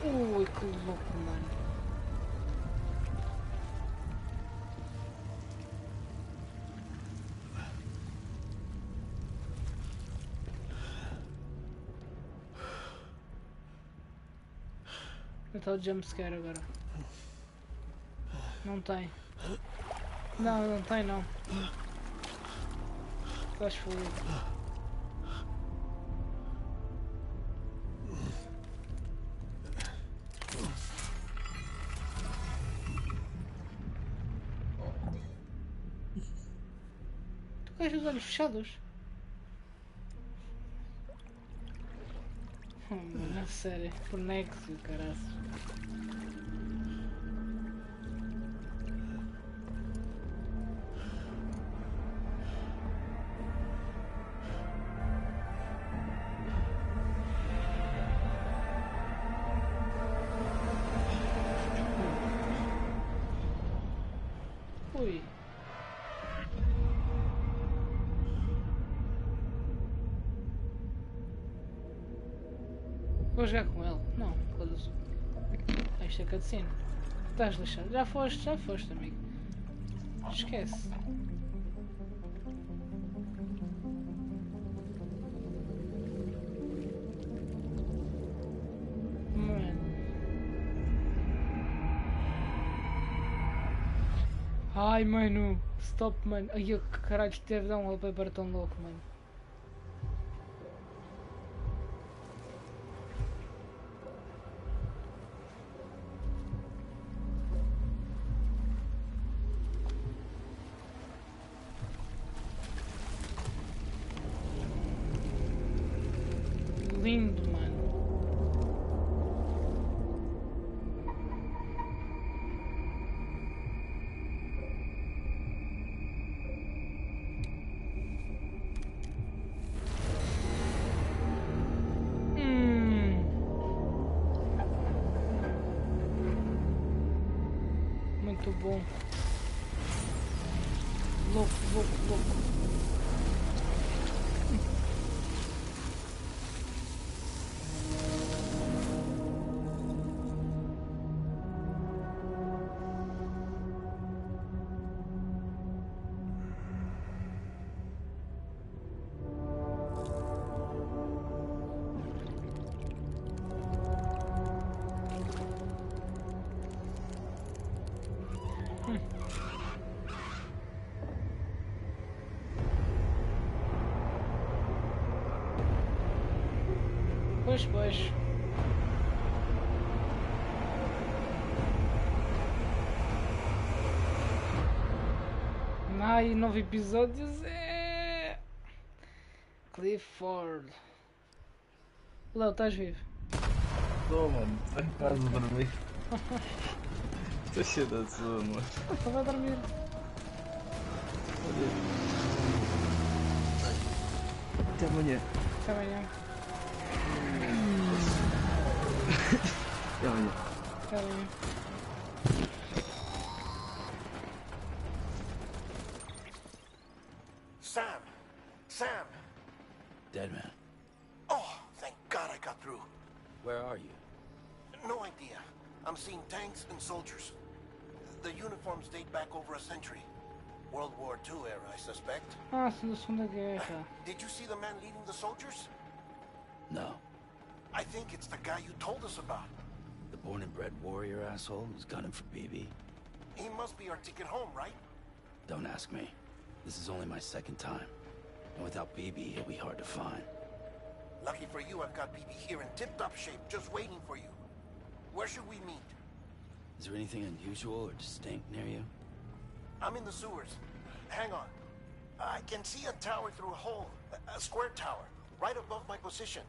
Ui, que louco, mano. Está o jumpscare agora. Não tem. Não tem não. Estás fodido. Tu queres os olhos fechados? Mano, a sério, por nexo, caraças. Ui. Vou jogar com ele? Não, foda-se. Isto é cutscene. Estás lixado. Já foste, amigo. Esquece. Mano. Ai, mano. Stop, mano. Ai, que caralho, deve dar um wallpaper tão louco, mano. Lindo, mano. Muito bom. Louco, louco, louco. Pois. Ai, 9 episódios é... Clifford. Léo, estás vivo? Estou, mano. Estou em casa a dormir. Estou cheio de sono, mano. Estava a dormir. Até amanhã. Até amanhã. Até amanhã. Até amanhã. Sam! Dead man. Oh, thank God I got through. Where are you? No idea. I'm seeing tanks and soldiers. The uniforms date back over a century. World War II era, I suspect. Ah, são da Segunda Guerra. Did you see the man leading the soldiers? No. I think it's the guy you told us about. The born and bred warrior asshole who's gunning for BB? He must be our ticket home, right? Don't ask me. This is only my second time. And without BB, he'll be hard to find. Lucky for you, I've got BB here in tip-top shape, just waiting for you. Where should we meet? Is there anything unusual or distinct near you? I'm in the sewers. Hang on. I can see a tower through a hole. A square tower, right above my position.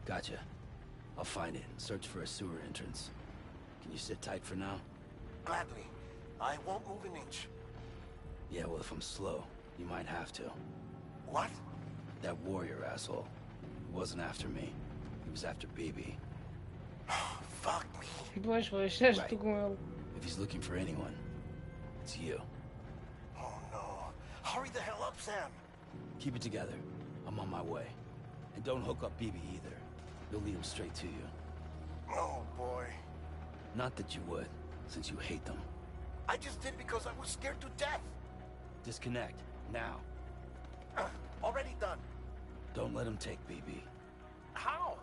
Gotcha. I'll find it and search for a sewer entrance. Can you sit tight for now? Gladly. I won't move an inch. Yeah, well, if I'm slow, you might have to. What? That warrior asshole. He wasn't after me. He was after BB. Fuck me. Pois, estou com ele. If he's looking for anyone, it's you. Oh no. Hurry the hell up, Sam. Keep it together. I'm on my way. And don't hook up BB either. He'll lead him straight to you. Oh boy. Not that you would, since you hate them. I just did because I was scared to death. Disconnect, now. Already done. Don't let him take BB. How?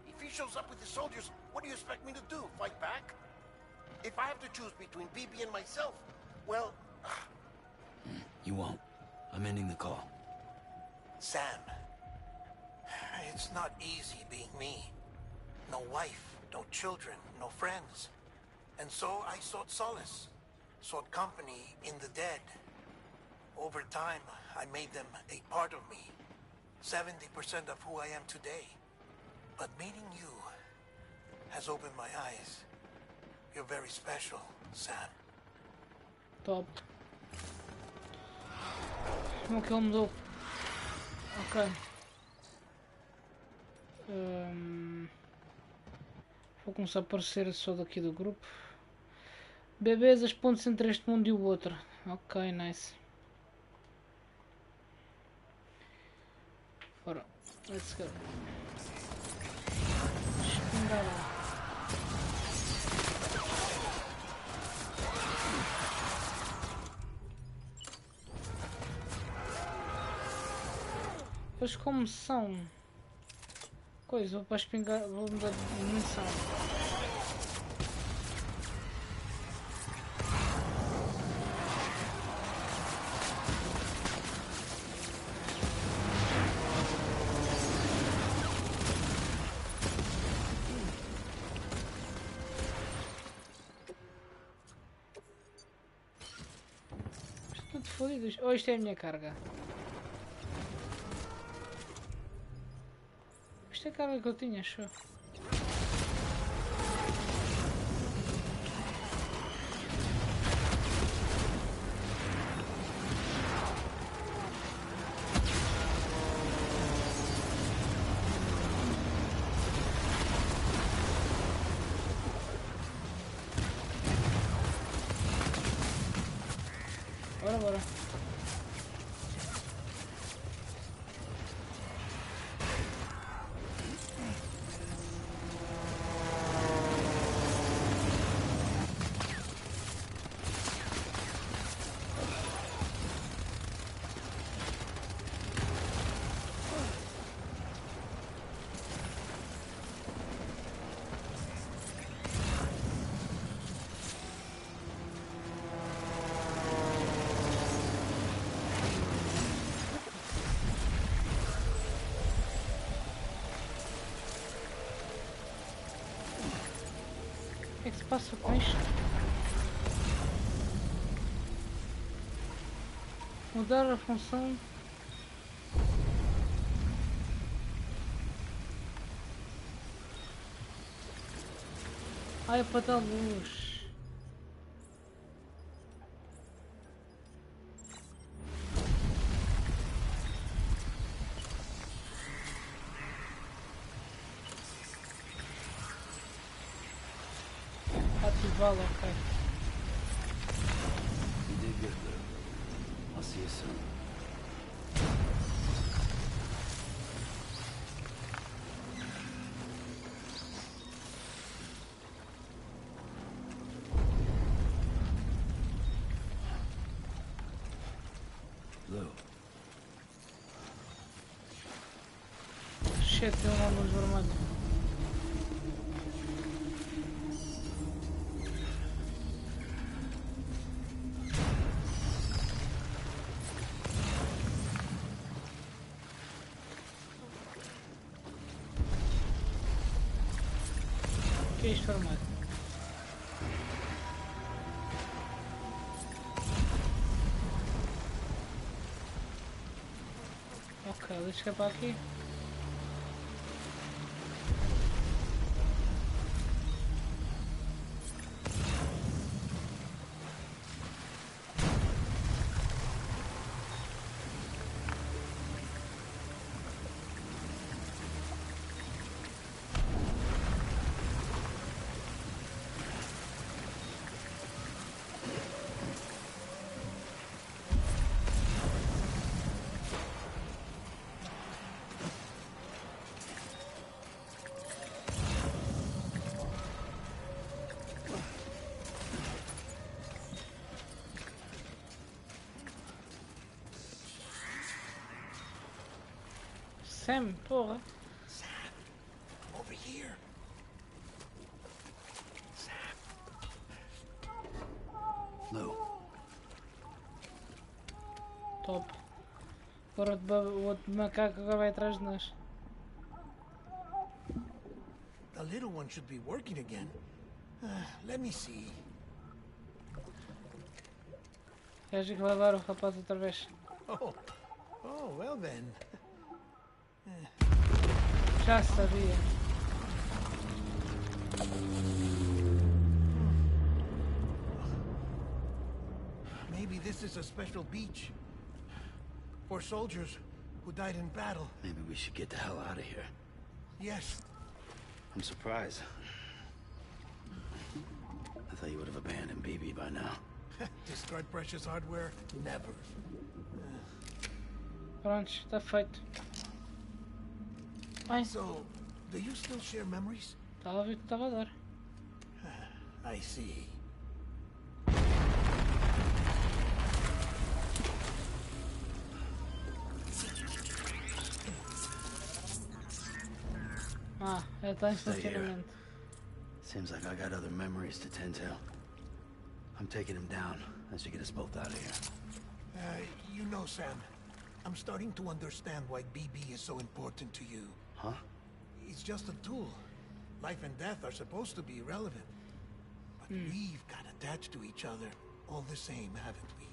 If he shows up with his soldiers, what do you expect me to do? Fight back? If I have to choose between BB and myself, well... You won't. I'm ending the call. Sam, it's not easy being me. No wife, no children, no friends. And so I sought solace, sought company in the dead. Over time, I made them a part of me. 70% of who I am today. But meeting you has opened my eyes. You're very special, Sam. Top. Como que ele mudou? Ok. Vou começar a aparecer só daqui do grupo. Bebês, as pontes entre este mundo e o outro. Ok, nice. Ora, let's go. Espingar lá. Pois como são coisa, vou para espingar, vou mudar de dimensão. Estou tudo fodido. Oh, isto é a minha carga. Isto é a carga que eu tinha, show. Bora. O que é que se passa com isto? Mudar a função. Ai, para dar luz. Ativá-lo, ok. You did good, Lou. I'll see you soon. Lou. Shit, tem uma luz vermelha. O que é isto vermelho? Ok, deixa eu escapar aqui. Sam, porra. Sam, over here. Sam. Lou. Top. Agora o outro macaco agora vai atrás de nós. The little one should be working again. Let me see. Acho que vai levar o rapaz outra vez. Oh, well then. Já sabia. Maybe this is a special beach for soldiers who died in battle. Maybe we should get the hell out of here. Yes. I'm surprised. I thought you would have abandoned BB by now. Discard precious hardware? Never. Pronto, está feito. Ai, So, do you still share memories? estava a ver o que estava a dar. I see. Ah, já está em Stay here. funcionamento. Seems like I got other memories to tend to. I'm taking him down. That should get us both out of here. You know, Sam, I'm starting to understand why BB is so important to you. Huh? It's just a tool. Life and death are supposed to be irrelevant. But we've got attached to each other all the same, haven't we?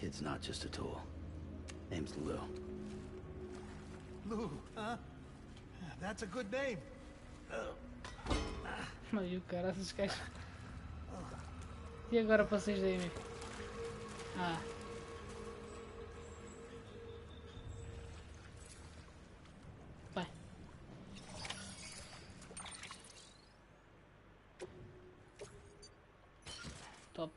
Kid's not just a tool. Name's Lou. Lou, huh? That's a good name. Ai, o cara se esquece. E agora para vocês daí, amigo? Ah. Vai. Top.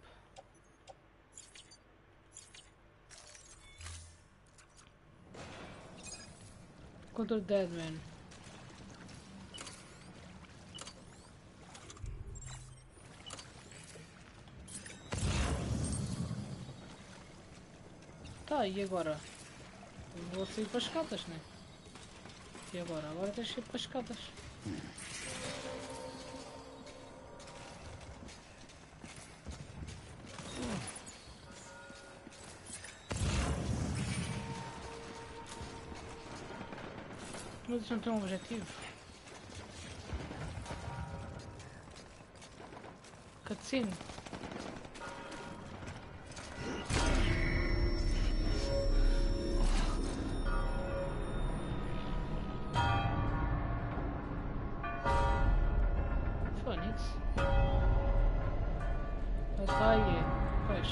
Contra o Deadman. Tá, e agora? Eu vou sair para as escadas, né? E agora? Agora tens que ir para as escadas. Mas isso não tem um objetivo. Cutscene. Ele está aí, pois.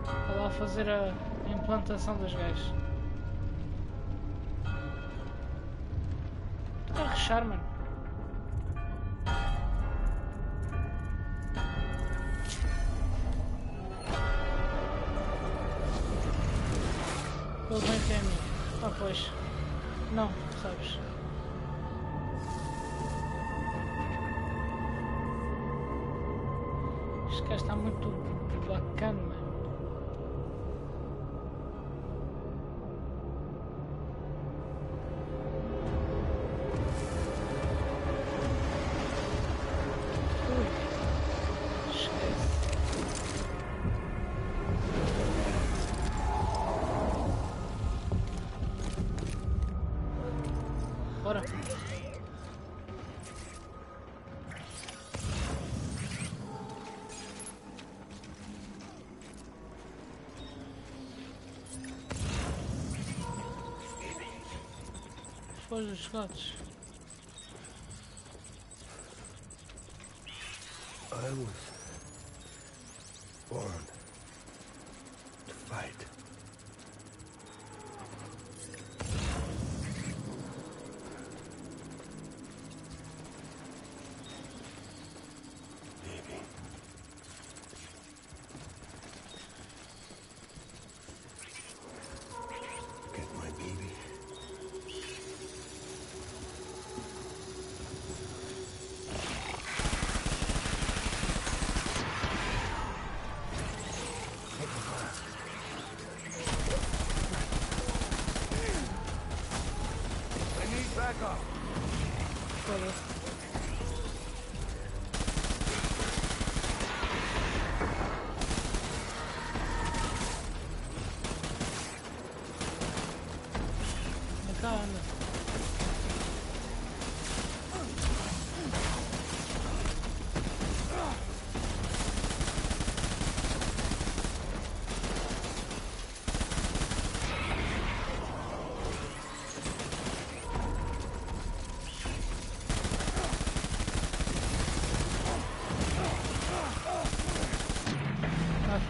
Está lá a fazer a implantação dos gajos. Estou a rechar, mano. Ele vem até a mim. Ah, pois. Não, sabes. Este gajo está muito bacana, mano. Ui. Esquece. Bora. Depois dos gatos. I was born to fight. Baby. Get my baby.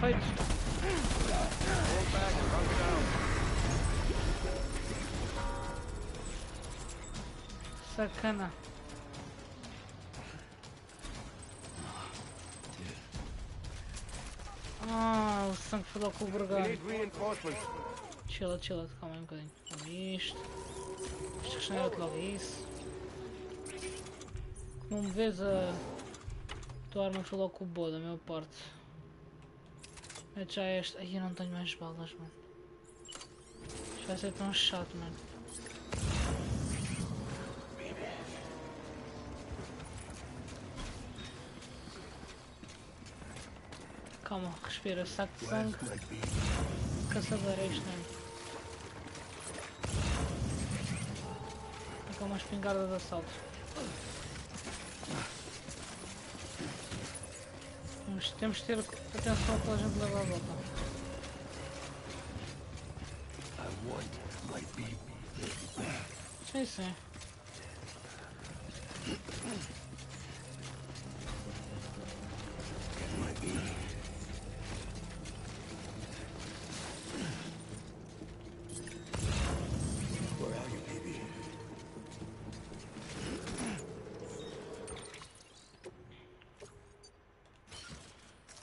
Feito. Sacana. Ah, o sangue foi logo com o vergalho. Chila, calma aí um bocadinho. Toma isto. Isto regenera-te logo isso. Como me vês, a tua arma foi logo com o boa da minha parte. Mete já esta. Ai, eu não tenho mais balas, mano. Isto vai ser tão chato, mano. Calma, respira. Saco de sangue. Caçador é isto, mano. Aqui é uma espingarda de assalto. Temos de ter atenção para a gente levar a volta. Sim, sim.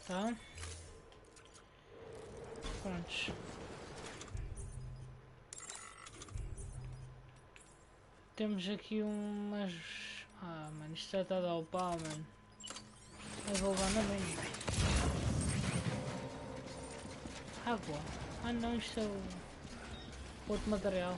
Tá. Prontos. Temos aqui umas... Ah, mano, isto já está a dar o pau, mano. Eu vou levar na minha. Água. Ah não, isto é o... outro material.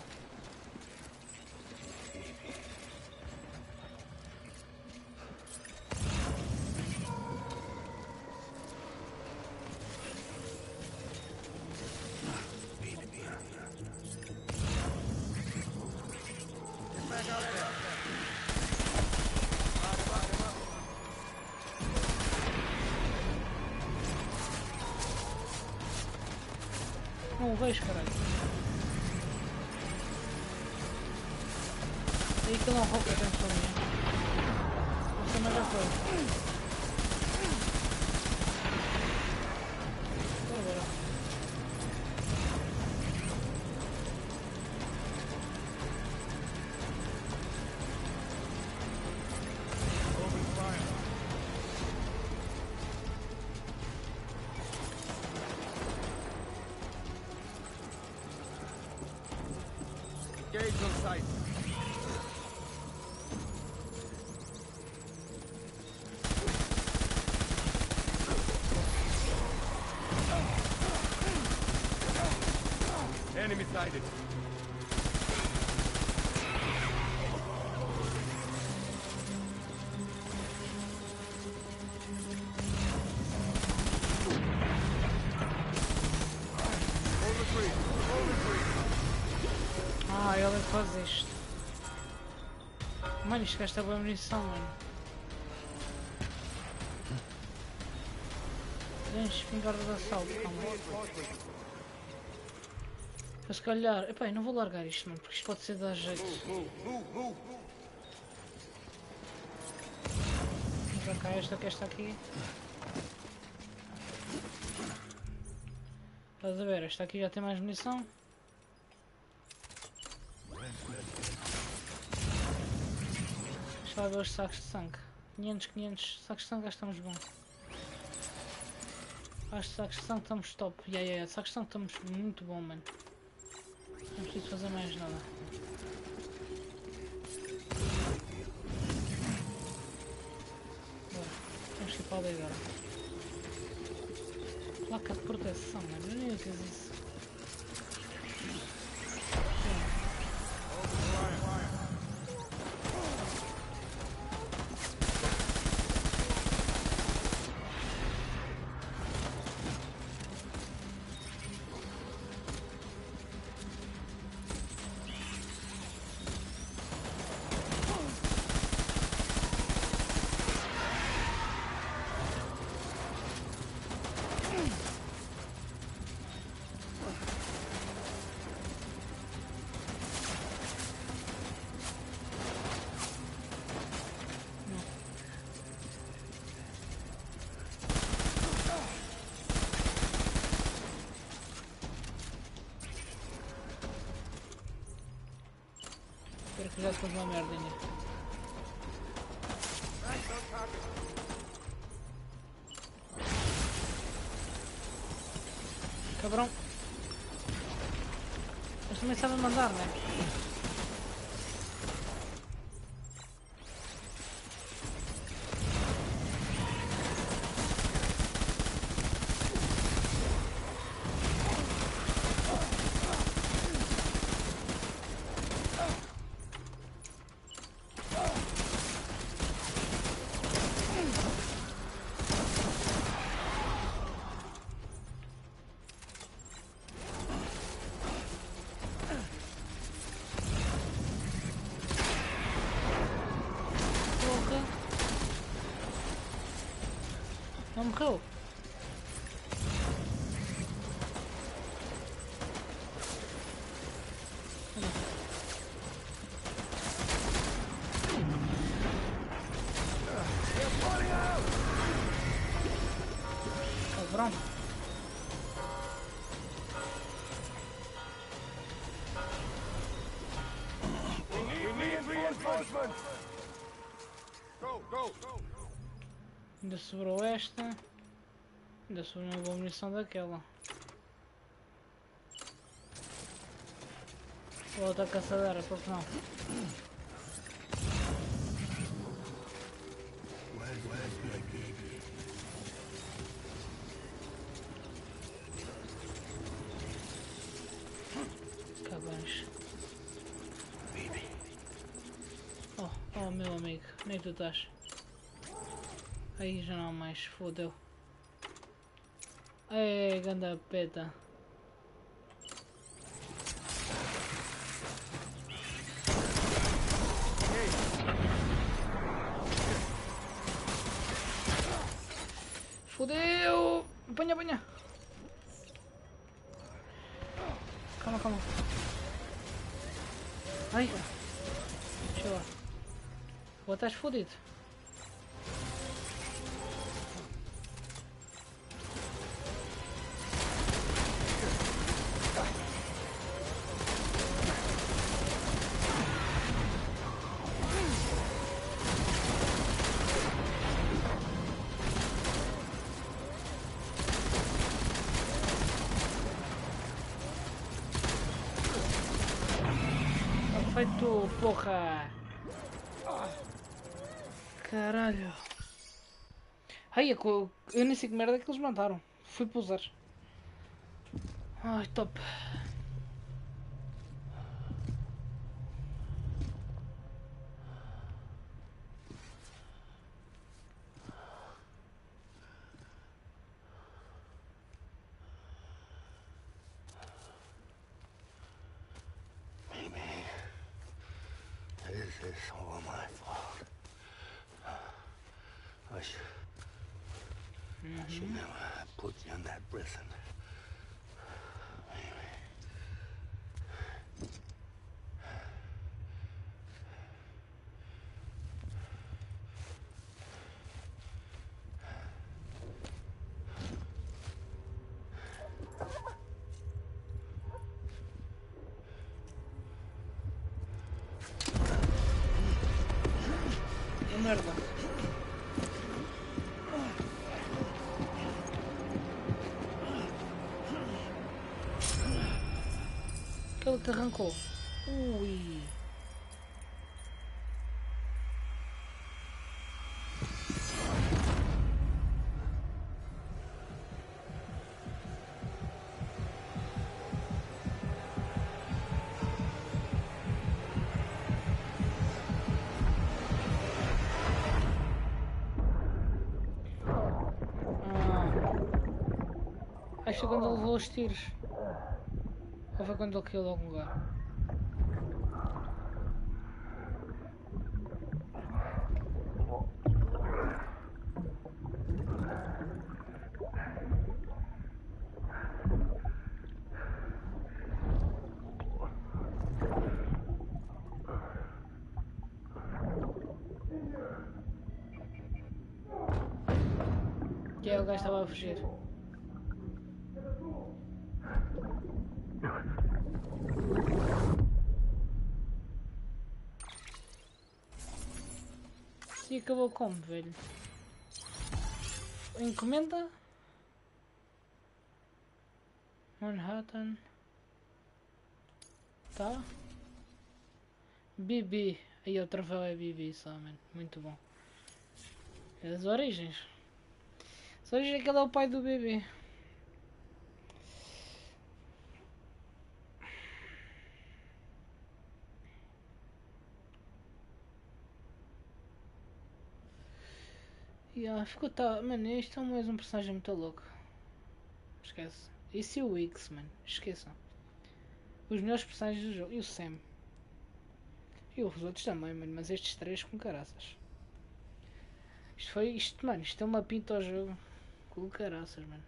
Não vejo, caralho. Aí que não rouba atenção minha. Essa mas já foi. Engage on sight. Enemy sighted. Ah, ele faz isto. Mano, isto gasta boa munição, mano. Podemos espingarda de assalto, calma aí. Se calhar... Epá, eu não vou largar isto, mano, porque isto pode ser dar jeito. Já cá esta que esta aqui. Estás a ver? Esta aqui já tem mais munição. Deixa lá ver os sacos de sangue. 500 sacos de sangue gastamos bem. Acho que sacos de sangue estamos top. Sacos de sangue estamos muito bom, mano. Não preciso fazer mais nada. Bora. Temos que ir para ali agora. Placa de proteção, mano. Eu nem uso isso. Espero que já depois uma merdinha. Cabrão. Eles também sabem mandar, né? Não morreu. Cabrão. Ainda sobrou esta. Ainda sobrou uma boa munição daquela. Outra caçadeira, porque não? Cabães. Oh meu amigo, nem tu estás. Aí já não mais, fodeu. Ei, ganda peta. Fodeu! Apanha, apanha! Calma, calma. Ai! Deixa eu lá. Vou estar fodido. Vai tu, porra! Caralho! Ai, eu nem sei que merda que eles mandaram. Fui pousar. Ai, top. This is all my fault. I should never have put you in that prison. Merda. Aquele que arrancou. Ui. Acho que quando ele levou os tiros. Ou foi quando ele caiu de algum lugar? Que é o gajo estava a fugir. E acabou como, velho? Encomenda? Manhattan. Tá? BB. Aí o troféu é BB só, mano. Muito bom. É as origens. As origens é que ele é o pai do bebê. Ficou tá. Mano, este é mais um personagem muito louco. Esquece. Esse é o X, mano. Esqueçam. Os melhores personagens do jogo. E o Sam. E os outros também, mano. Mas estes três com caraças. Isto foi. Isto, mano. Isto é uma pinta ao jogo. Com caraças, mano.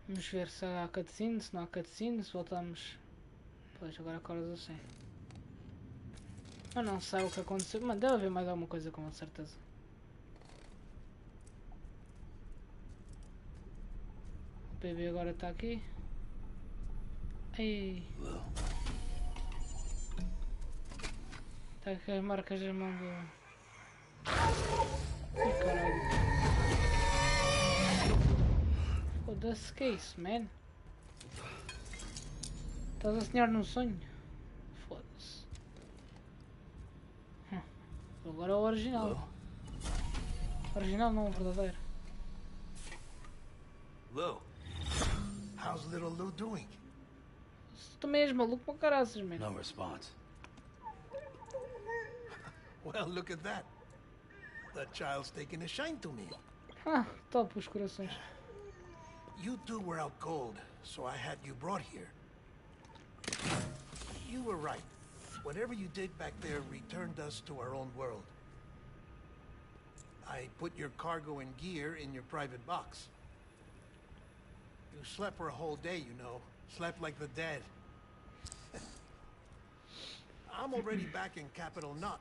Vamos ver se há cutscene, se não há cutscene, se voltamos. Pois, agora acordas assim. Mas não sei o que aconteceu. Mano, deve haver mais alguma coisa com certeza. O bebê agora está aqui. Ei. Está aqui as marcas das mãos do... Ih, caralho. Foda-se, que é isso, man? Estás a sonhar num sonho? Foda-se. Agora é o original. Original não, o verdadeiro. Lou, how's little Lou doing? Tu também és maluco para caraças, man. No response. Well, look at that. That child's taking a shine to me. Top os corações. You two were out cold, so I had you brought here. You were right. Whatever you did back there returned us to our own world. I put your cargo and gear in your private box. You slept for a whole day, you know. Slept like the dead. I'm already back in Capital Knot.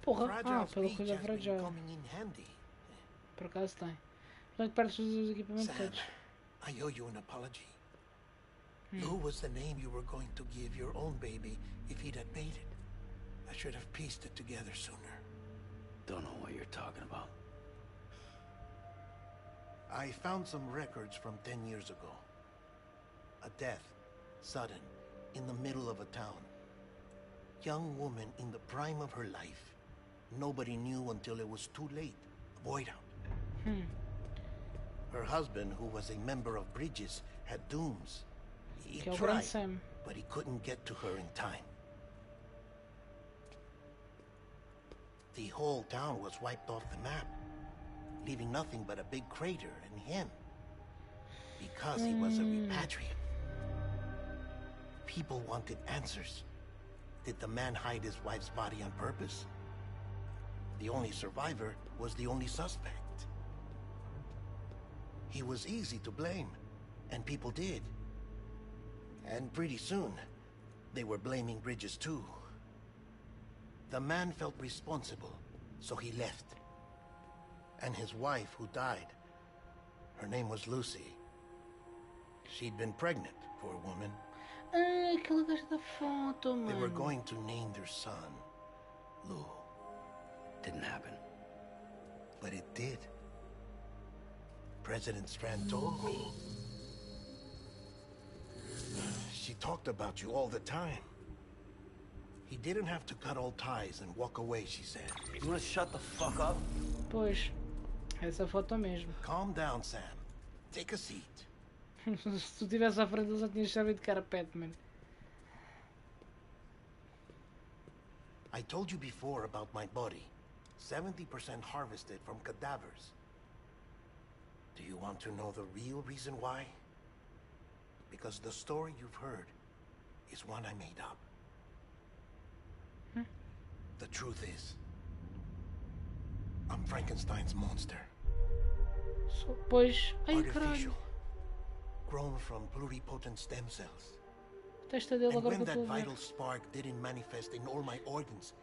Porra, pela Speech coisa has been fragile. coming in handy. Por acaso tem. Como é que perdes os equipamentos Sam, todos? I owe you an apology. Lou was the name you were going to give your own baby if he'd had made it. I should have pieced it together sooner. don't know what you're talking about. I found some records from 10 years ago. A death, sudden, in the middle of a town. Young woman in the prime of her life. Nobody knew until it was too late. Void out. Her husband, who was a member of Bridges, had dooms. He tried, but he couldn't get to her in time. The whole town was wiped off the map, leaving nothing but a big crater and him. Because he was a repatriate. People wanted answers. Did the man hide his wife's body on purpose? The only survivor was the only suspect. He was easy to blame, and people did. And pretty soon, they were blaming Bridges too. The man felt responsible, so he left. And his wife, who died, her name was Lucy. She'd been pregnant for a woman. Aquela gaja da foto, mano. They were going to name their son Lou. Didn't happen. But it did. President Strand told me. She talked about you all the time. He didn't have to cut all ties and walk away, she said. You wanna shut the fuck up? Pois, essa foto mesmo. Calm down, Sam. Take a seat. Se tu tivesse à frente, eu já tinha servido de carapete, mano. I told you before about my body. 70% harvested from cadavers. Do you want to know the real reason why? Because the story you've heard is one I made up. The truth is, I'm Frankenstein's monster. So, pois, ai Artificial. caralho. Grown from pluripotent stem cells. Testa dele And agora when que eu that estou a ver. vital spark didn't manifest in all my organs,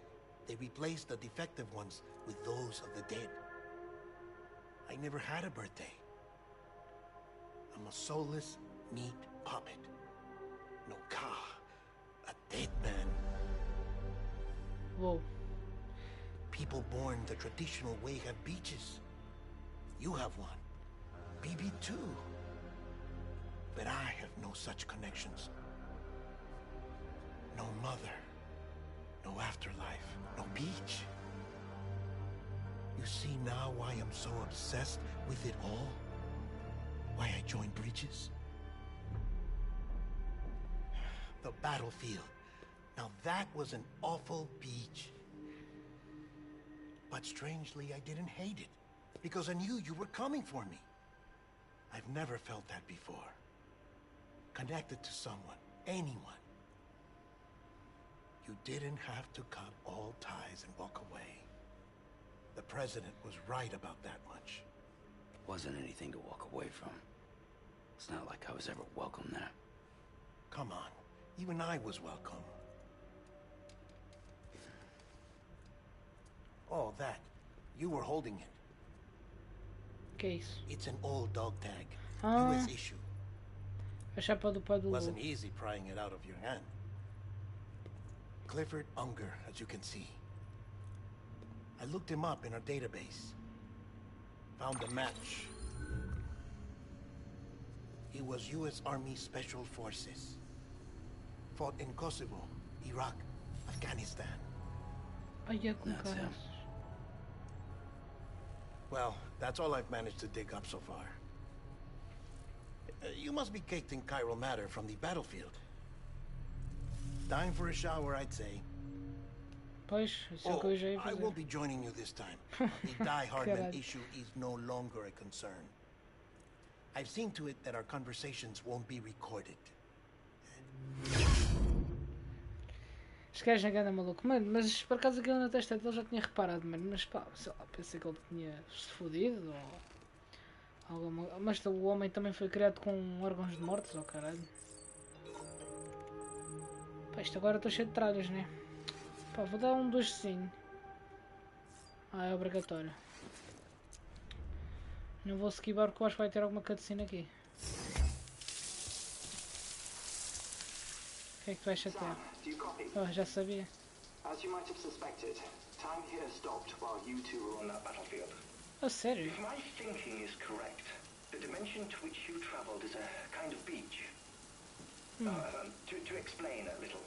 they replaced the defective ones with those of the dead. I never had a birthday. I'm a soulless meat puppet. No car. A dead man. Whoa. People born the traditional way have beaches. You have one. BB too. But I have no such connections. No mother. No afterlife. No beach. You see now why I'm so obsessed with it all? Why I joined Bridges? The battlefield. Now that was an awful beach. But strangely, I didn't hate it. Because I knew you were coming for me. I've never felt that before. Connected to someone, anyone. You didn't have to cut all ties and walk away. The president was right about that much. Wasn't anything to walk away from. It's not like I was ever welcome there. Come on, even I was welcome. Oh, that. You were holding it. Case. It's an old dog tag. Ah. US issue. A chapa do pai do Wasn't Lu. easy prying it out of your hand. Clifford Unger, as you can see. I looked him up in our database. Found a match. He was U.S. Army Special Forces. Fought in Kosovo, Iraq, Afghanistan. Ai, é com That's caras. him. Well, that's all I've managed to dig up so far. You must be caked in chiral matter from the battlefield. Time for a shower, I'd say. Pois, isso é o que eu já ia I will fazer. be joining you this time. The Die Hardman Caralho. issue is no longer a concern. I've seen to it that our conversations won't be recorded. Este gajo é ganda maluco, mano, mas por acaso aquilo na testa dele já tinha reparado, mano, mas pá, sei lá, pensei que ele tinha se fodido ou alguma. Mas o homem também foi criado com órgãos de mortos, oh caralho. Pá, isto agora estou cheio de tralhas, né? Pá, vou dar um 2 sim. Ah, é obrigatório. Não vou esquivar porque eu acho que vai ter alguma cutscene aqui. O que é que tu vais chatear? Oh, já sabia. As you might have suspected, Time here stopped while you two were on that battlefield. A sério? If my thinking is correct, the dimension to which you traveled is a kind of beach. To explain a little,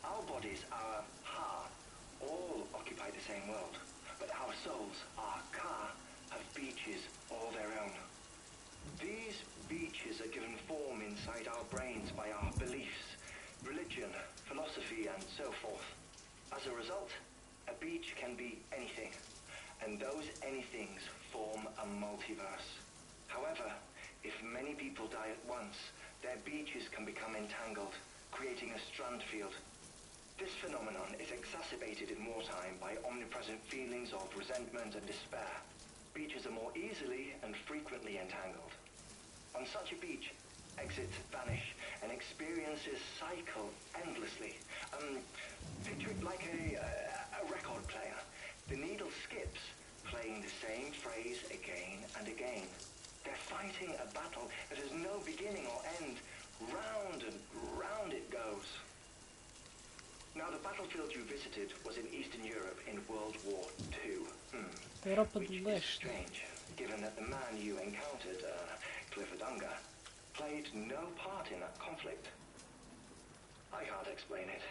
our bodies, our ha, all occupy the same world, but our souls, our ka, have beaches all their own. These beaches are given form inside our brains by our beliefs, religion, philosophy, and so forth. As a result, a beach can be anything, and those anythings form a multiverse. However, if many people die at once, their beaches can become entangled, creating a strand field. This phenomenon is exacerbated in wartime by omnipresent feelings of resentment and despair. Beaches are more easily and frequently entangled. On such a beach, exits vanish and experiences cycle endlessly. Picture it like a record player. The needle skips, playing the same phrase again and again. They're fighting a battle that has no beginning or end. Round and round it goes. Now, the battlefield you visited was in Eastern Europe in World War II. Which is strange, given that the man you encountered, Clifford Unger, played no part in that conflict. I can't explain it,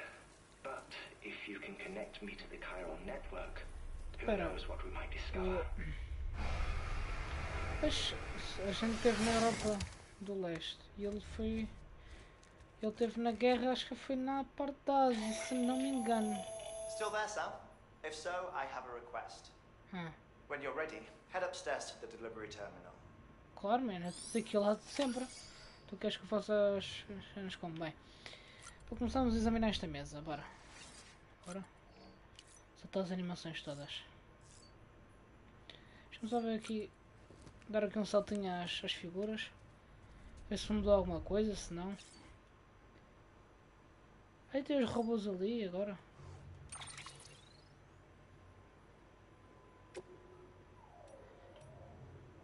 but if you can connect me to the chiral network, who knows what we might discover. Pois, a gente esteve na Europa do Leste e ele foi... Ele esteve na guerra, acho que foi na parte da Ásia, se não me engano. Still there, Sam? If so, I have a request. When you're ready, head upstairs to the delivery terminal. Claro, mano, é tudo aquilo lá de sempre. Tu queres que eu faça as cenas como bem? Então começamos a examinar esta mesa, bora. Bora. Só estão as animações todas. Deixa-me só ver aqui. Dar aqui um saltinho às figuras. Ver se mudou alguma coisa, se não. Aí tem os robôs ali agora.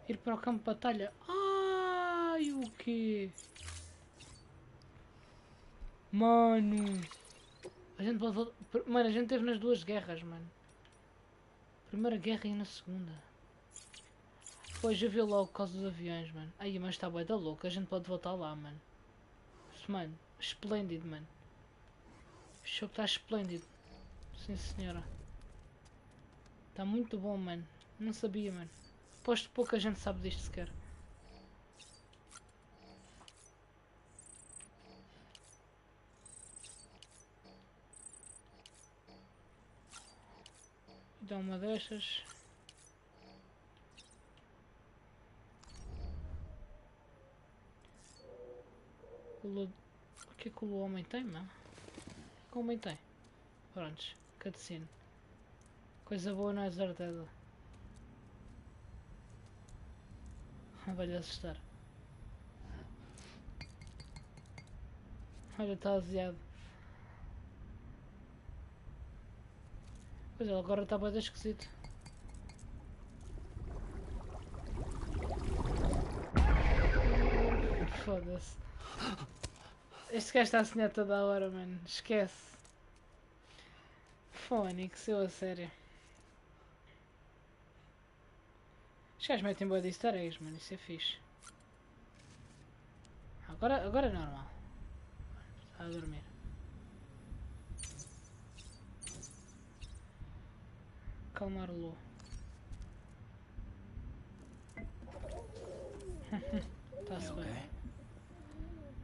Ir para o campo de batalha. Ai, o quê? Mano. A gente pode voltar... Mano, a gente teve nas duas guerras, mano. Primeira guerra e na segunda. Pois, eu vi logo por causa dos aviões, mano. Ai, mas está bué da louco. A gente pode voltar lá, mano. Mano, esplêndido, mano. O jogo está esplêndido. Sim, senhora. Está muito bom, mano. Não sabia, mano. Aposto pouca gente sabe disto sequer. Dá uma destas. O que é que o homem tem, mano? O que o homem tem? Prontos, cutscene. Coisa boa não é certeza. Vai-lhe assustar. Olha, está aziado. Pois é, agora está bem esquisito. Foda-se. Este gajo está a sonhar toda a hora, mano. Esquece. Fónix, eu a sério. Os gajos metem boa de easter eggs, mano. Isso é fixe. Agora é normal. Está a dormir. Calmar o Lu. Está-se bem.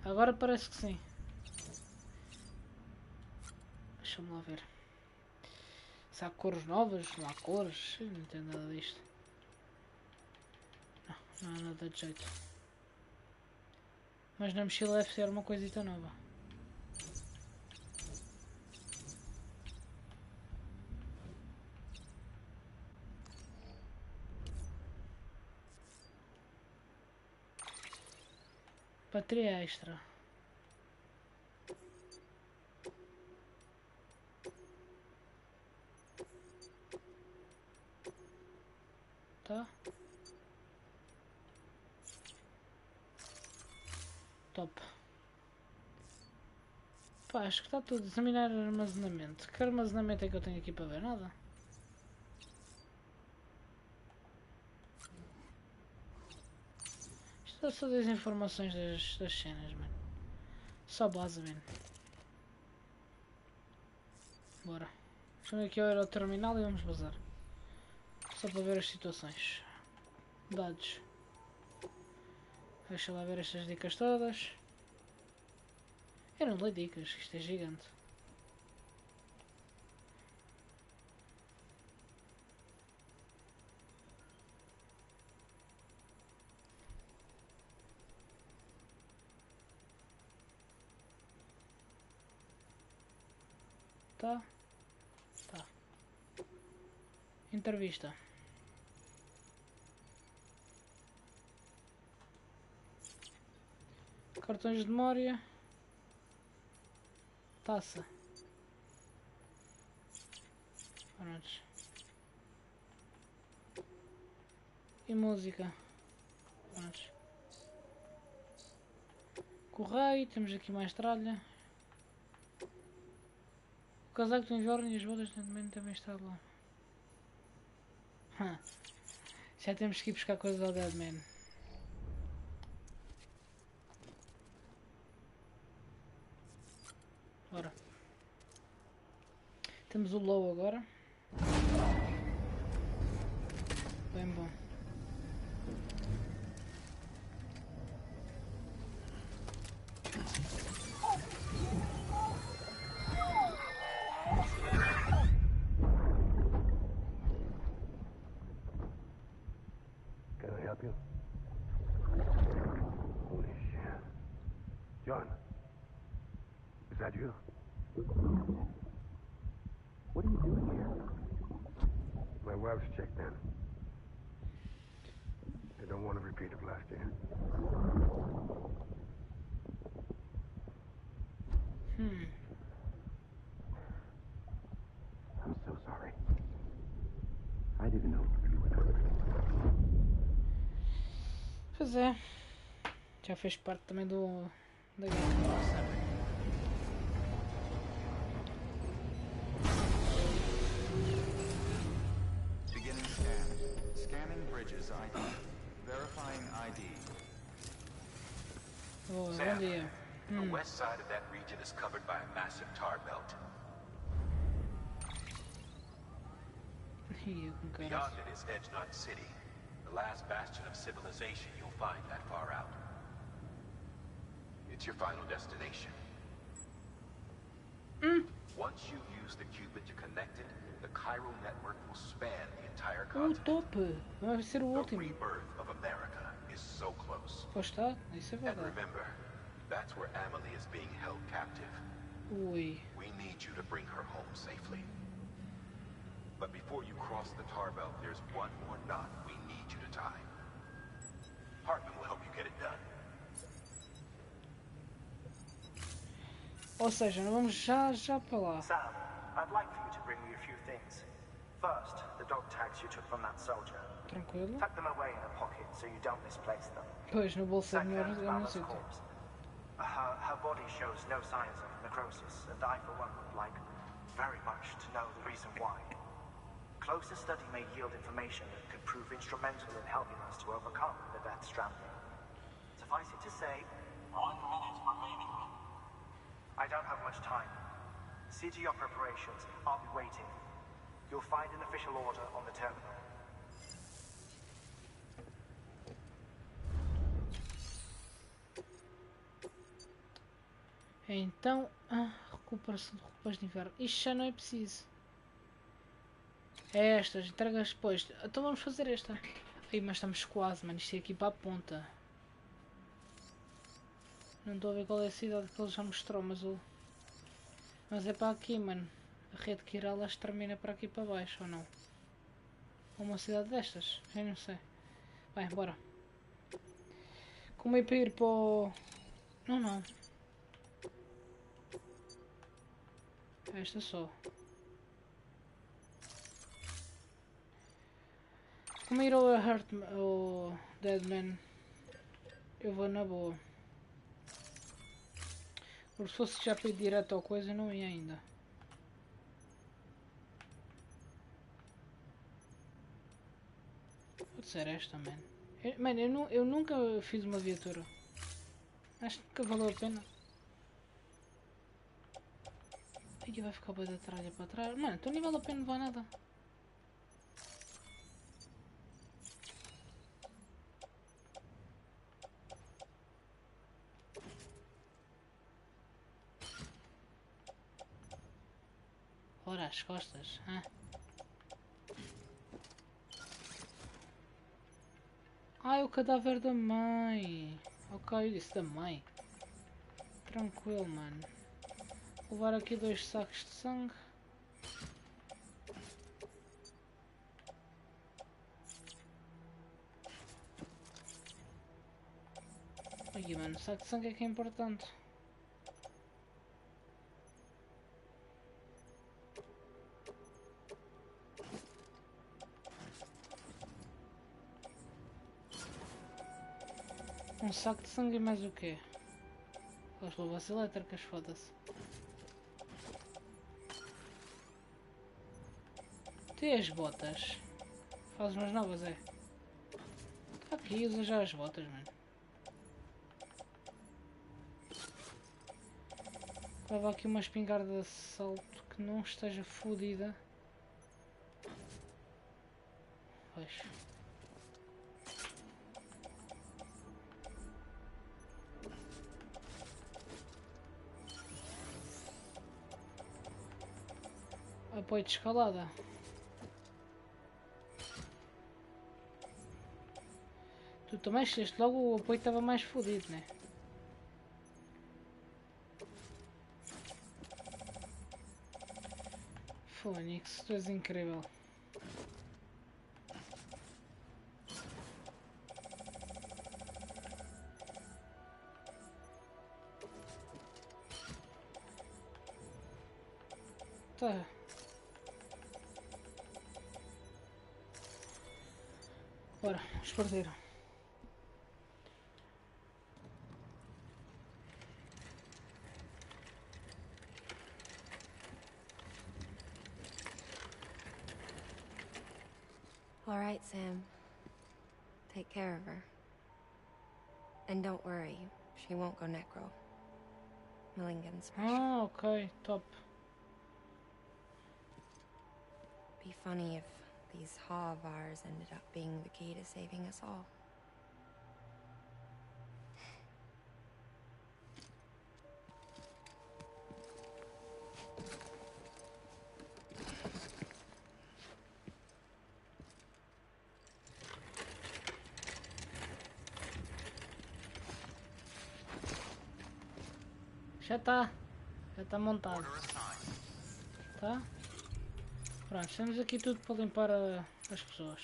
Agora parece que sim. Deixa-me lá ver. Se há cores novas, não há cores. Eu não entendo nada disto. Não há nada de jeito. Mas na mochila deve ser uma coisita nova. Bateria extra. Tá? Top. Pá, acho que está tudo. Examinar armazenamento. Que armazenamento é que eu tenho aqui para ver? Nada. Só das informações das cenas, mano. Só base, mano. Bora. Vamos aqui ao terminal e vamos bazar. Só para ver as situações. Dados. Deixa lá ver estas dicas todas. Eu não leio dicas, isto é gigante. Tá. Entrevista. Cartões de memória. Taça. Prontos. E música. Prontos. Correio. Temos aqui mais tralha. O casaco do inverno e as botas também está lá. Já temos que ir buscar coisas ao Deadman. Ora. Temos o low agora. Bem bom. John, is that you? What are you doing here? My wife's checked in. I don't want to repeat of last year. I'm so sorry. I didn't know you were coming. Pois é. Já fez parte também da guerra. Beginning scan. Scanning bridges ID. Verifying ID. Oh, Sam, bom dia. the west side of that region is covered by a massive tar belt. Beyond it is Edgenut City, the last bastion of civilization you'll find that far out. It's your final destination. Once you use the qubit to connect it, the chiral network will span the entire continent. Top! Vai ser o último. The rebirth of America is so close. Pois está, isso é And verdade. remember, that's where Amelie is being held captive. Ui. We need you to bring her home safely. But before you cross the tar belt, there's one more knot we need you to tie. Hartman will help you get it done. Ou seja, não vamos já para lá. Sam, I'd like for you to bring me a few things. First, the dog tags you took from that soldier. Tranquilo. Tuck them away in a pocket so you don't misplace them. Pois, no bolso é melhor Second, no Vala's sítio. corpse. Her body shows no signs of necrosis, and I, for one, would like very much to know the reason why. Closer study may yield information that could prove instrumental in helping us to overcome the death stranding. Suffice it to say, 1 minute remaining. I don't have much time. See to your preparations. I'll be waiting. You'll find an official order on the terminal. Então, recuperação de roupas de inverno. Isto já não é preciso. É estas, entregas depois. Então vamos fazer esta. Aí, mas estamos quase, mano. Isto é aqui para a ponta. Não estou a ver qual é a cidade que ele já mostrou, mas é para aqui, mano. A rede que irá lá termina para aqui para baixo, ou não? Ou uma cidade destas? Eu não sei. Vai, bora. Como é para ir para o... Não. Esta só. Como ir ao ao Deadman, eu vou na boa. Porque se fosse já para ir direto ao coisa, não ia ainda. Pode ser esta, man. Mano, eu nunca fiz uma viatura. Acho que nunca valeu a pena. Aqui vai ficar bem da tralha para trás. Mano, então nem vale a pena levar nada. Ora, as costas. Ah, é o cadáver da mãe. Ok, eu disse da mãe. Tranquilo, mano. Vou levar aqui 2 sacos de sangue. Aqui, mano, o saco de sangue é que é importante. Um saco de sangue e mais o quê? As luvas elétricas, foda-se. Tem as botas. Faz umas novas, é? Tá aqui, usa já as botas, mano. Leva aqui uma espingarda de assalto que não esteja fodida. Pois. Apoio de escalada. Tu também escolheste logo, o apoio estava mais fodido, né? Fónix, tu és incrível. Tá. Bora, vamos partir. All right, Sam. Take care of her. And don't worry, she won't go necro. Milligan's special. Ah, ok, top. Be funny if these Ha of ours ended up being the key to saving us all. Já está montado. Tá? Pronto, temos aqui tudo para limpar as pessoas.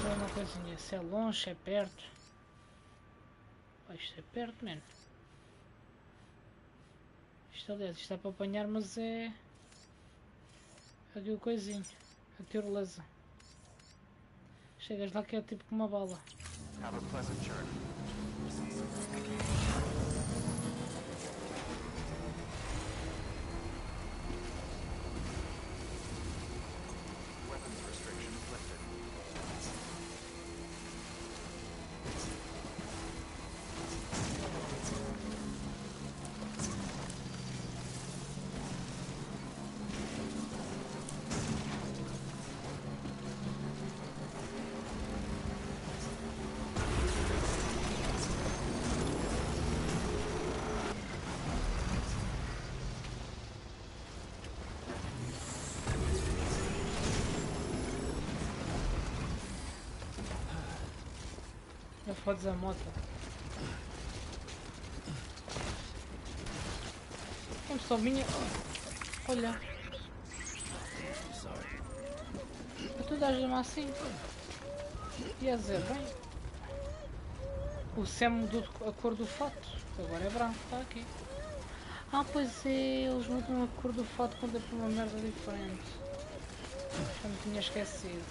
Já uma coisinha, se é longe, se é perto. Isto é perto, mano. Isto, aliás, isto é para apanhar, mas é... aqui o coisinho, a tirolesa. Chegas lá que é tipo uma bala. Have a pleasant journey. Weapons restrictions lifted. Já fodes a moto. Como só vinha... Olha. Tu dás-me assim. Ia dizer, bem. O Sam mudou a cor do fato. Agora é branco, está aqui. Ah, pois é, eles mudam a cor do fato quando é para uma merda diferente. Já me tinha esquecido.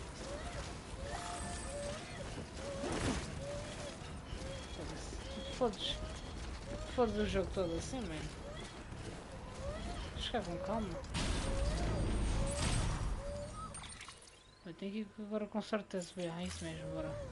Foda-se. Foda-se o jogo todo assim, mano. Chegar com calma. Eu tenho que ir agora com certeza. É isso mesmo, bora.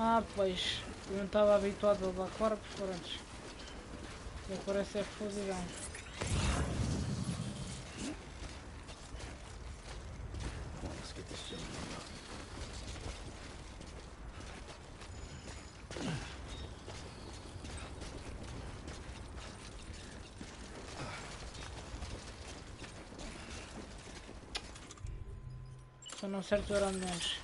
Ah, pois, eu não estava habituado a levar corpos por antes. E parece é fodidão. Só não certo era milhões.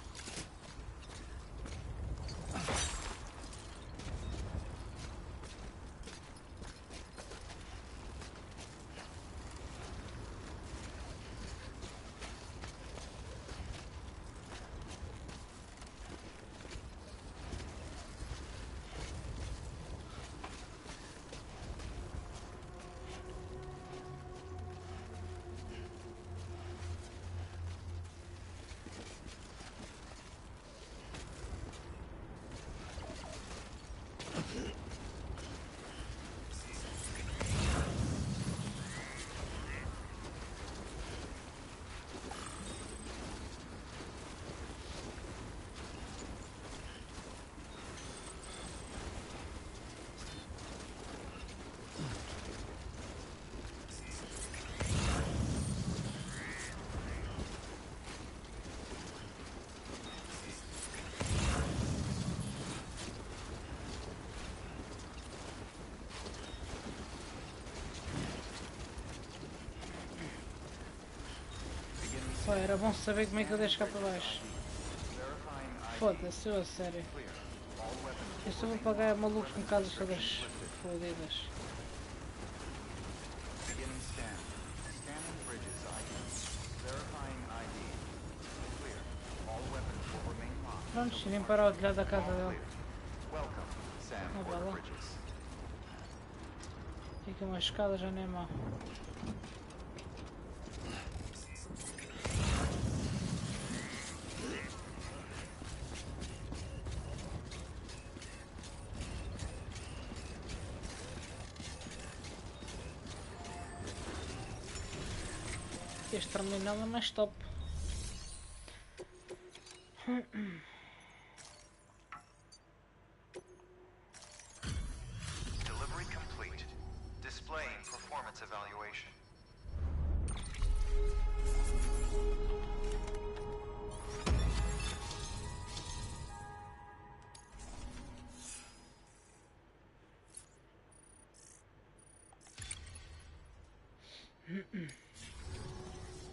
Pá, era bom saber como é que eu deixo cá para baixo. Foda-se, eu a sério. Eu só vou pagar malucos com casas todas fodidas. Pronto, nem para o telhado da casa dele. Ah, vai lá. Fica uma escada, já nem é mau. Este terminal é mais top. Delivery complete. Displaying performance evaluation.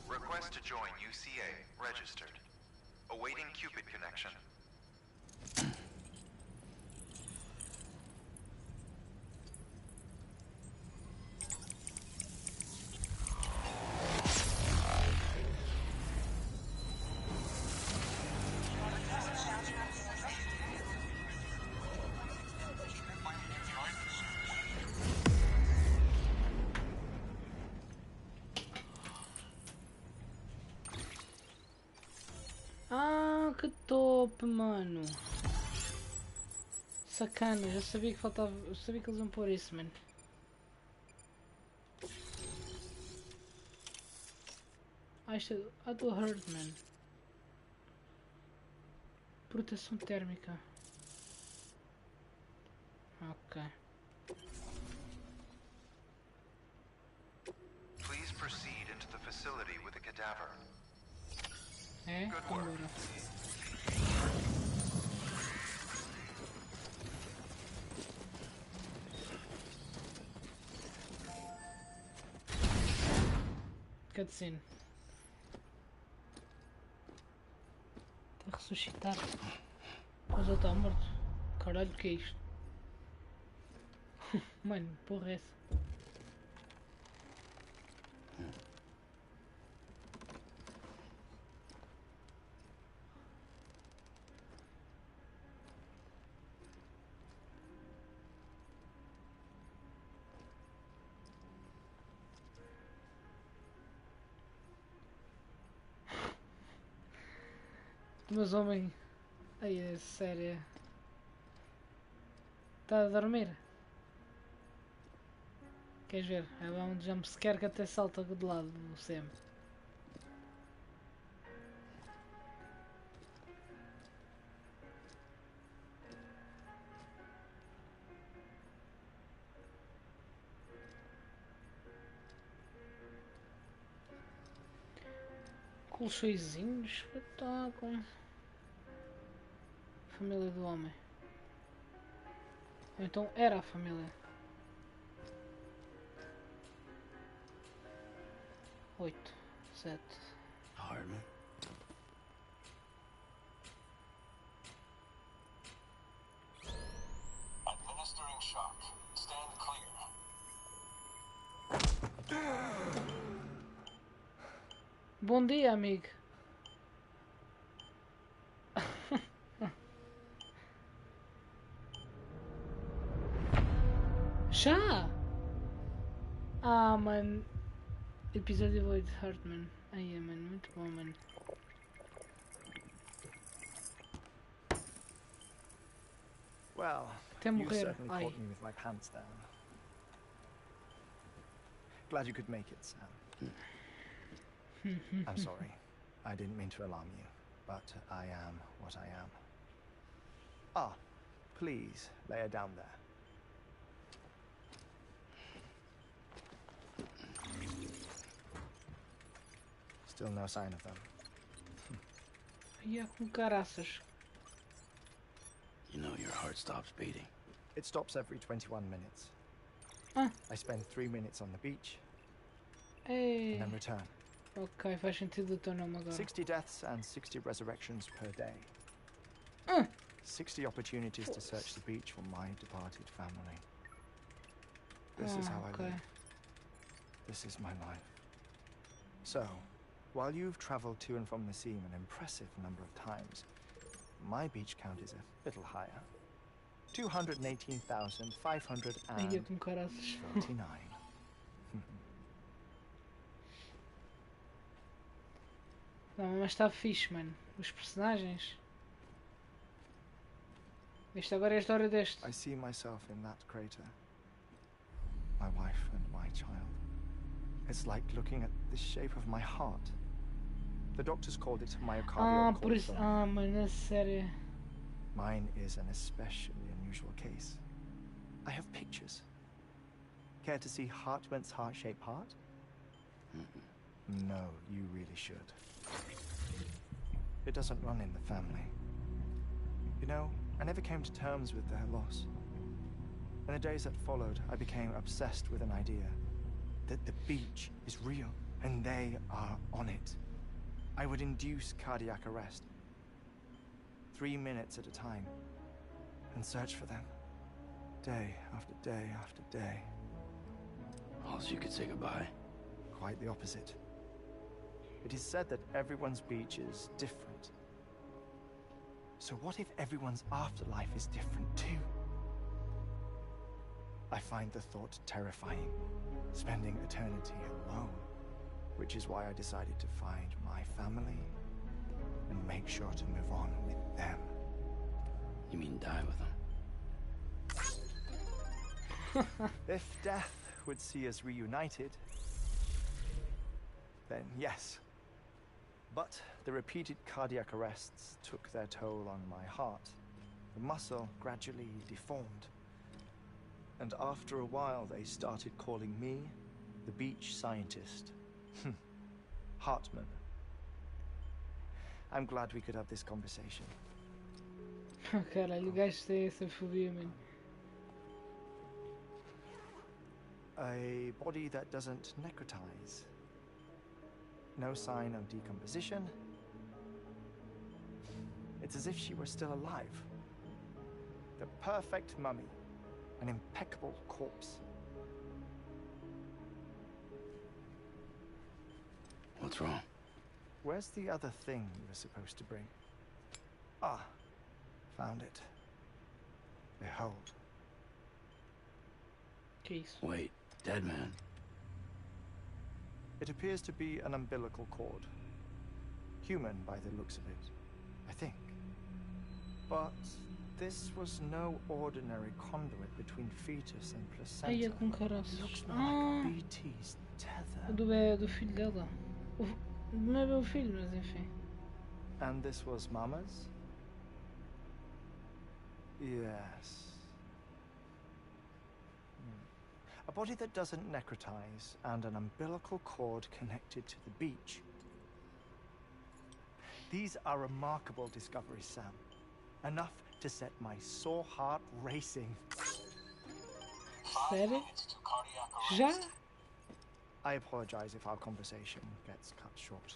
Request to join UCA. Registered. Awaiting Cupid connection. Ah, que top, mano. Sacana, já sabia que faltava. Eu sabia que eles iam pôr isso, mano. I do hurt, man. Proteção térmica. Ok. Please proceed into the facility with the cadaver. É? Agora. Cutscene. Está a ressuscitar. Mas ele está morto. Caralho, o que é isto? Mano, porra é essa? Mas homem, ai é sério, está a dormir? Queres ver? É um jumpscare que até salta de lado do Sam. Colchõezinhos, espetáculo. Família do homem. Ou então era a família. 8, 7. Hardman. Administering shock. Stand clear. Bom dia, amigo. Já? Ah, mano. Episódio 8 de Hartman. Ai, mano, muito bom, mano. Well, Até you morrer. certainly Ai. caught me with my pants down. Glad you could make it, Sam. I'm sorry. I didn't mean to alarm you, but I am what I am. Ah, please lay her down there. Still no sign of them. Ia com caraças. You know your heart stops beating. It stops every 21 minutes. Ah. I spend 3 minutes on the beach Ei. and then return. Ok, faz sentido o teu nome agora. 60 deaths and 60 resurrections per day. 60 opportunities to search the beach for my departed family. This is how I live. This is my life. So, while you've traveled to and from the scene an impressive number of times, my beach count is a little higher. 218,539. Não, mas está fixe, mano. Os personagens. Este agora é a história deste. I see myself in that crater. My wife and my child. It's like looking at the shape of my heart. The doctors called it myocardial Por isso. Mano, é sério. Mine is an especially unusual case. I have pictures. Care to see Hartman's heart-shaped heart? No, you really should. It doesn't run in the family. You know, I never came to terms with their loss. In the days that followed, I became obsessed with an idea that the beach is real and they are on it. I would induce cardiac arrest, 3 minutes at a time, and search for them, day after day after day. Oh, so you could say goodbye? Quite the opposite. It is said that everyone's beach is different. So what if everyone's afterlife is different too? I find the thought terrifying, spending eternity alone, which is why I decided to find my family and make sure to move on with them. You mean die with them? If death would see us reunited, then yes. But the repeated cardiac arrests took their toll on my heart. The muscle gradually deformed. And after a while, they started calling me the beach scientist. Hartman. I'm glad we could have this conversation. Caralho, o gajo tem essa fobia, mano. A body that doesn't necrotize. No sign of decomposition. It's as if she were still alive. The perfect mummy. An impeccable corpse. What's wrong? Where's the other thing you were supposed to bring? Ah, found it. Behold. Keys. Wait, dead man. It appears to be an umbilical cord. Human by the looks of it, I think. But this was no ordinary conduit between fetus and placenta. Ai, é com caraças. Looks more like a BT's tether. Do filho dela. Não é meu filho, mas enfim. And this was Mama's? Yes. A body that doesn't necrotize and an umbilical cord connected to the beach. These are remarkable discoveries, Sam. Enough to set my sore heart racing. Sério? Já? I apologize if our conversation gets cut short.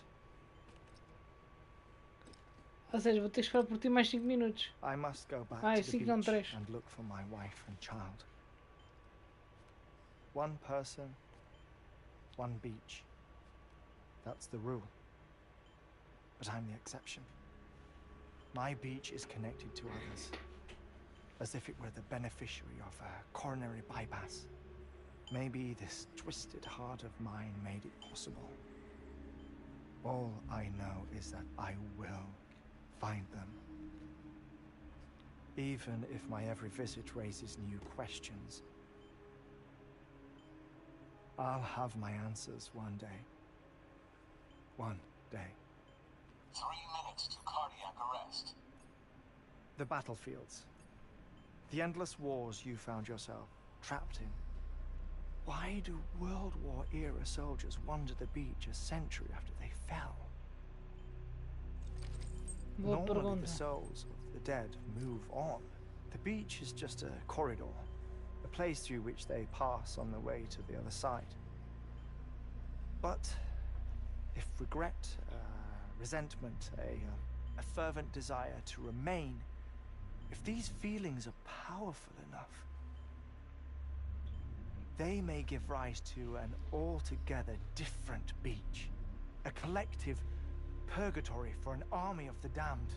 Ou seja, vou ter que esperar por ti mais 5 minutos. I must go back to the 5 não, beach 3. and look for my wife and child. One person, one beach. That's the rule. But I'm the exception. My beach is connected to others, as if it were the beneficiary of a coronary bypass. Maybe this twisted heart of mine made it possible. All I know is that I will find them. Even if my every visit raises new questions, I'll have my answers one day. One day. 3 minutes to cardiac arrest. The battlefields. The endless wars you found yourself trapped in. Why do World War era soldiers wander the beach a century after they fell? Normally the souls of the dead move on. The beach is just a corridor, a place through which they pass on the way to the other side. But if regret, resentment, a fervent desire to remain, if these feelings are powerful enough, they may give rise to an altogether different beach, a collective purgatory for an army of the damned.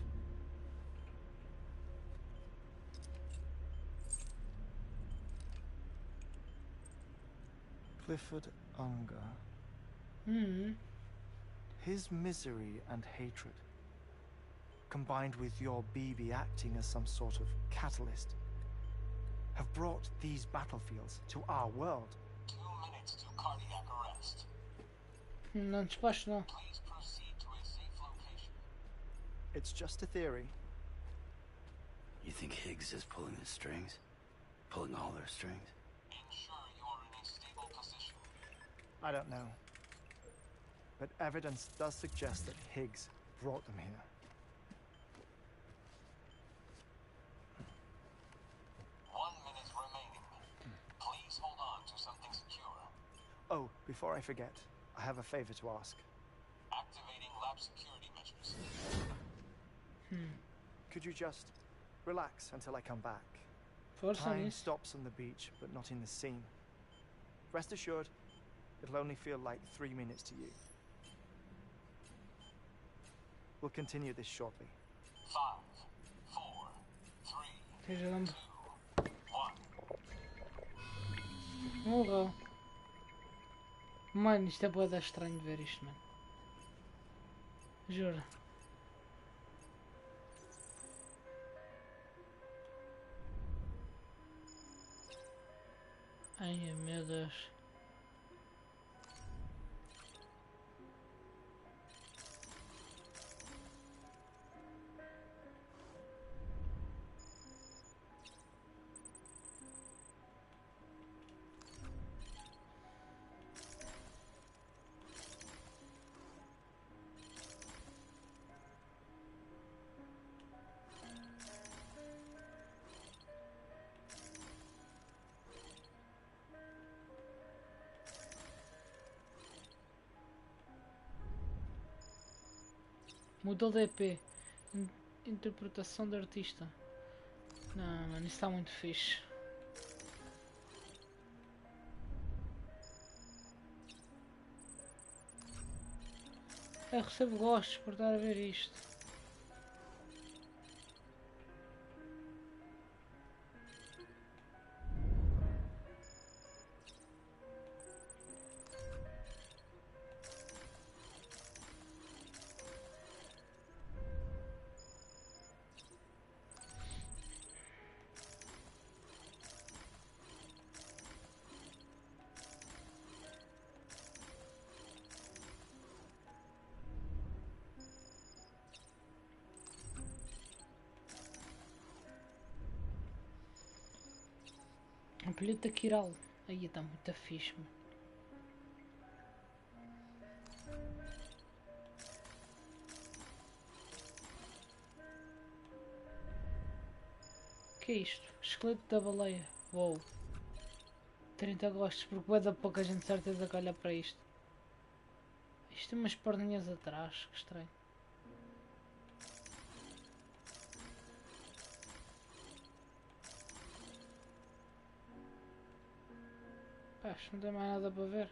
Clifford Unger. His misery and hatred, combined with your BB acting as some sort of catalyst, have brought these battlefields to our world. 2 minutes to cardiac arrest. Não despacho não. Please proceed to a safe location. It's just a theory. You think Higgs is pulling the strings? Pulling all their strings? Ensure you are in a stable position. I don't know. But evidence does suggest that Higgs brought them here. Hold on to something secure. Oh, before I forget, I have a favor to ask. Activating lab security measures. Could you just relax until I come back? Time stops on the beach, but not in the scene. Rest assured, it'll only feel like 3 minutes to you. We'll continue this shortly. 5, 4, 3, 2, 1. Morreu. Mano, isto é bué estranho de ver isto, mano. Juro. Ai meu Deus. Modelo de EP. Interpretação de artista. Não, mano, isso está muito fixe. Eu recebo gostos por estar a ver isto. Ampulheta Quiral. Aí está muito fixe, mano. Que é isto? Esqueleto da baleia. Uou. 30 gostos, porque vai dar pouca gente certeza que olha para isto. Isto tem umas perninhas atrás, que estranho. Pá, isto não tem mais nada para ver.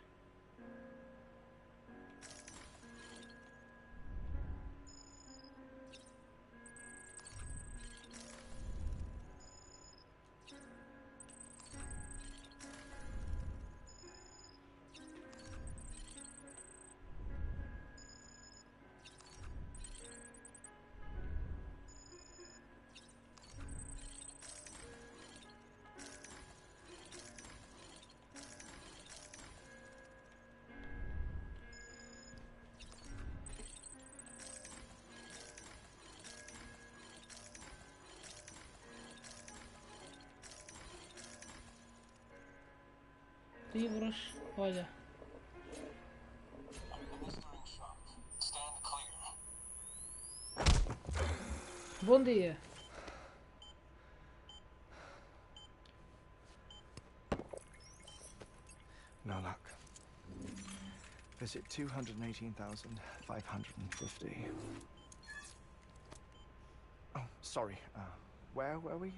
Livros, olha. Bom dia. No luck. Visit 218,550. Oh, sorry. Where were we?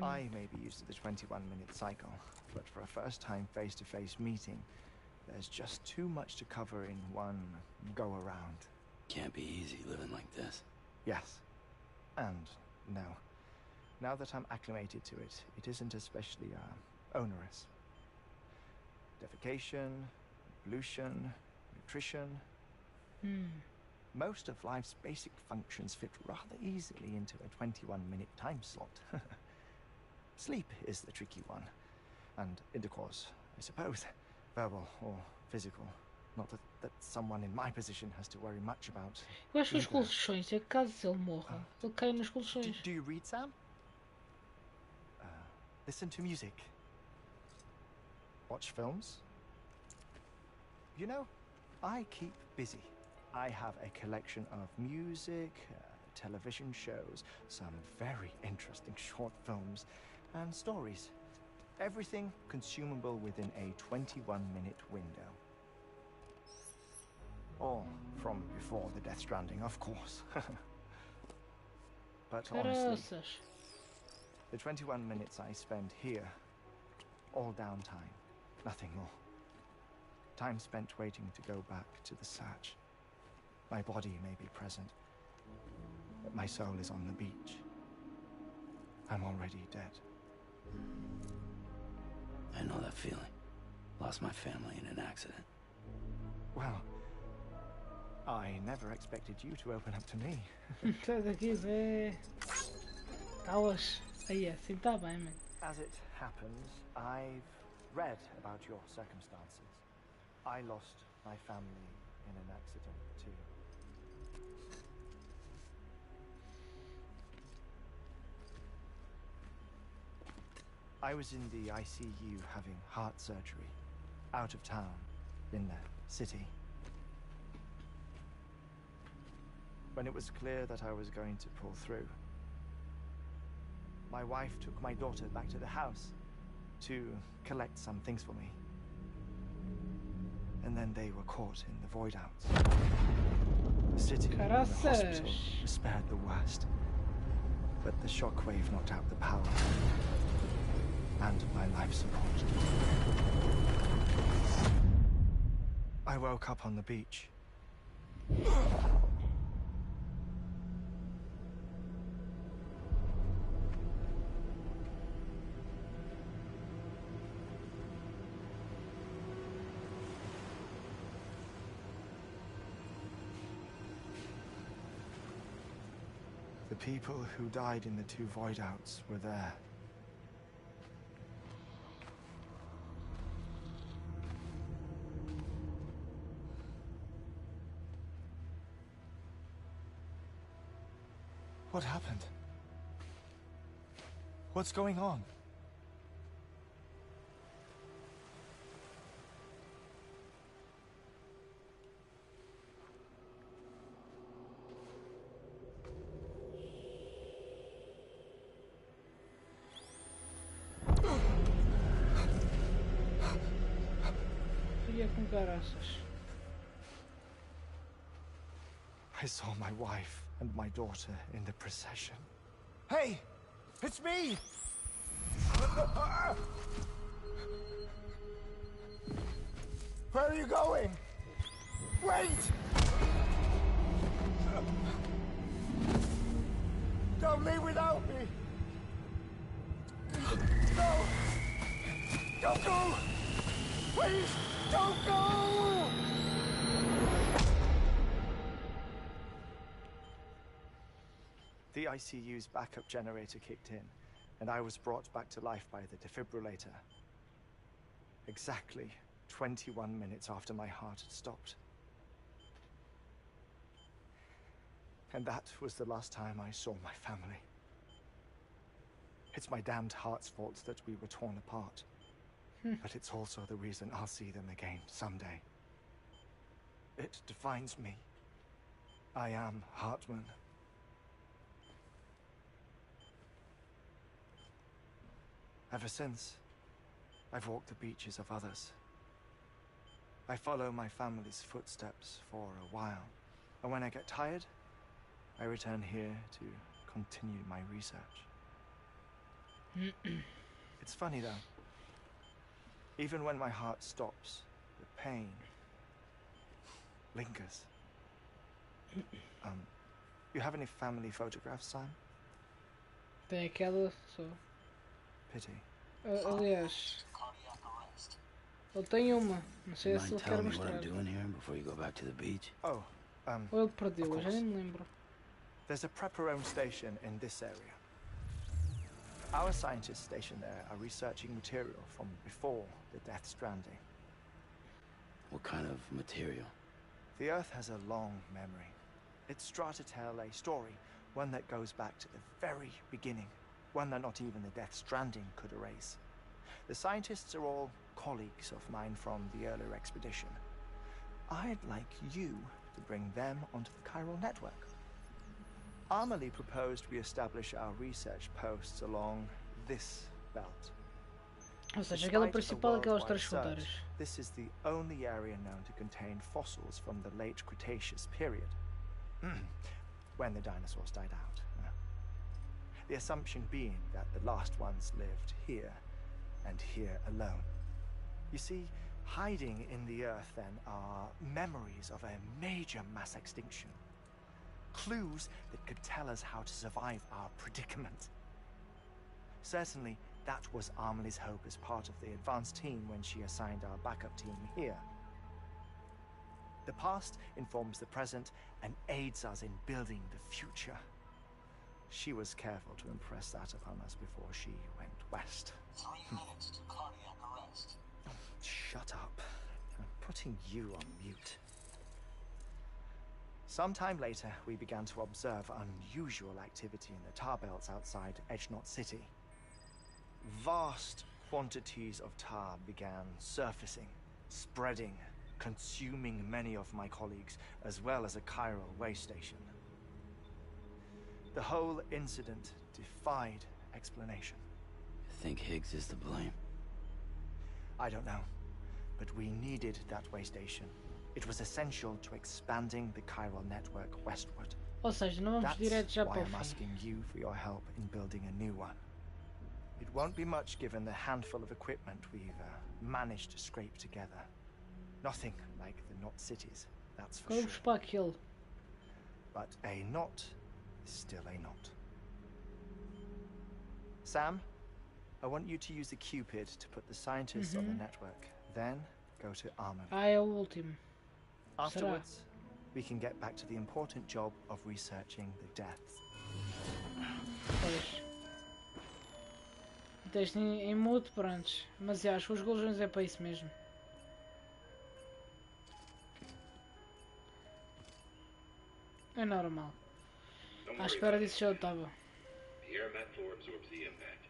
I may be used to the 21-minute cycle, but for a first-time face-to-face meeting, there's just too much to cover in one go-around. Can't be easy living like this. Yes. And no. Now that I'm acclimated to it, it isn't especially onerous. Defecation, pollution, nutrition. Most of life's basic functions fit rather easily into a 21-minute time slot. Sleep is the tricky one. And intercourse, I suppose. Verbal or physical. Not that someone in my position has to worry much about. Eu acho que os colchões, é caso ele morra, ele cai nos colchões. Do you read, Sam? Listen to music. Watch films. You know, I keep busy. I have a collection of music, television shows, some very interesting short films, and stories. Everything consumable within a 21-minute window. All from before the Death Stranding, of course. But honestly, the 21 minutes I spend here, all downtime, nothing more. Time spent waiting to go back to the Satch. My body may be present, but my soul is on the beach. I'm already dead. I know that feeling. Lost my family in an accident. Well, I never expected you to open up to me. Sai daqui, Zé. Estavas aí assim, tá bem, man. As it happens, I've read about your circumstances. I lost my family in an accident too. I was in the ICU having heart surgery, out of town, in the city. When it was clear that I was going to pull through, my wife took my daughter back to the house to collect some things for me. And then they were caught in the void outs. The city and the hospital Caraças. were spared the worst. But the shockwave knocked out the power and my life support. I woke up on the beach. The people who died in the two void outs were there. What happened? What's going on? Ia com caraças. I saw my wife and my daughter in the procession. Hey! It's me! Where are you going? Wait! Don't leave without me! No! Don't go! Please, don't go! The ICU's backup generator kicked in, and I was brought back to life by the defibrillator. Exactly 21 minutes after my heart had stopped. And that was the last time I saw my family. It's my damned heart's fault that we were torn apart. But it's also the reason I'll see them again someday. It defines me. I am Hartman. Ever since, I've walked the beaches of others. I follow my family's footsteps for a while, and when I get tired, I return here to continue my research. It's funny though. Even when my heart stops, the pain lingers. You have any family photographs, Sam? Tem aquela só. Pity. Aliás, ele tem uma. Não sei se ele quer Tell me what mostrar. I'm doing here before you go back to the beach. Oh, Ou ele perdeu, eu já nem me lembro. there's a prepper-owned station in this area. Our scientists stationed there are researching material from before the Death Stranding. What kind of material? The Earth has a long memory. It's trying to tell a story, one that goes back to the very beginning, one that not even the Death Stranding could erase. The scientists are all colleagues of mine from the earlier expedition. I'd like you to bring them onto the chiral network. Amelie proposed we establish our research posts along this belt. Ou seja, aquela Despite a principal, aquelas worldwide três search, fronteiras. this is the only area known to contain fossils from the late Cretaceous period, when the dinosaurs died out. The assumption being that the last ones lived here and here alone. You see, hiding in the earth then are memories of a major mass extinction. Clues that could tell us how to survive our predicament. Certainly, that was Amelie's hope as part of the advanced team when she assigned our backup team here. The past informs the present and aids us in building the future. She was careful to impress that upon us before she went west. 3 minutes to cardiac arrest. Oh, shut up. I'm putting you on mute. Sometime later, we began to observe unusual activity in the tar belts outside Edgenot City. Vast quantities of tar began surfacing, spreading, consuming many of my colleagues, as well as a chiral way station. The whole incident defied explanation. I think Higgs is to blame. I don't know, but we needed that way station, It was essential to expanding the chiral network westward. Ou seja, não vamos direto já That's para why o I'm fim. asking you for your help in building a new one. It won't be much given the handful of equipment we've managed to scrape together. Nothing like the knot cities, that's for Vamos sure. para aquele. But a knot is still a knot. Sam, I want you to use the Cupid to put the scientists on the network. Then go to Armory. Ah, é o último. Afterwards, we can get back to the important job of researching the deaths. Pois. Teste em mute, prontos. Mas já, acho que os golos é para isso mesmo. É normal. À espera disso já eu estava. The air mat floor absorbs the impact.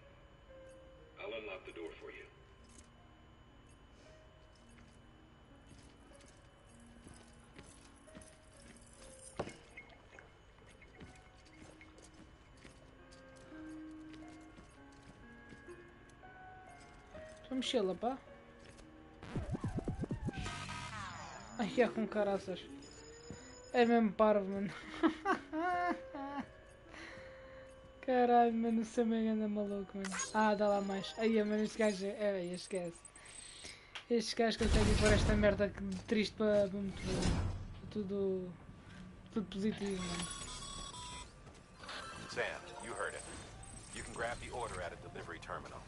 I'll unlock the door for you. Tua mochila, pá. Ai, é com caraças. É mesmo parvo, mano. Caralho, mano, o Sam anda maluco, mano. Ah, dá lá mais. Aí, mano, este gajo é... esquece. Estes gajos conseguem pôr esta merda triste para muito... Tudo positivo, mano. Sam, you heard it. You can grab the order at a delivery terminal.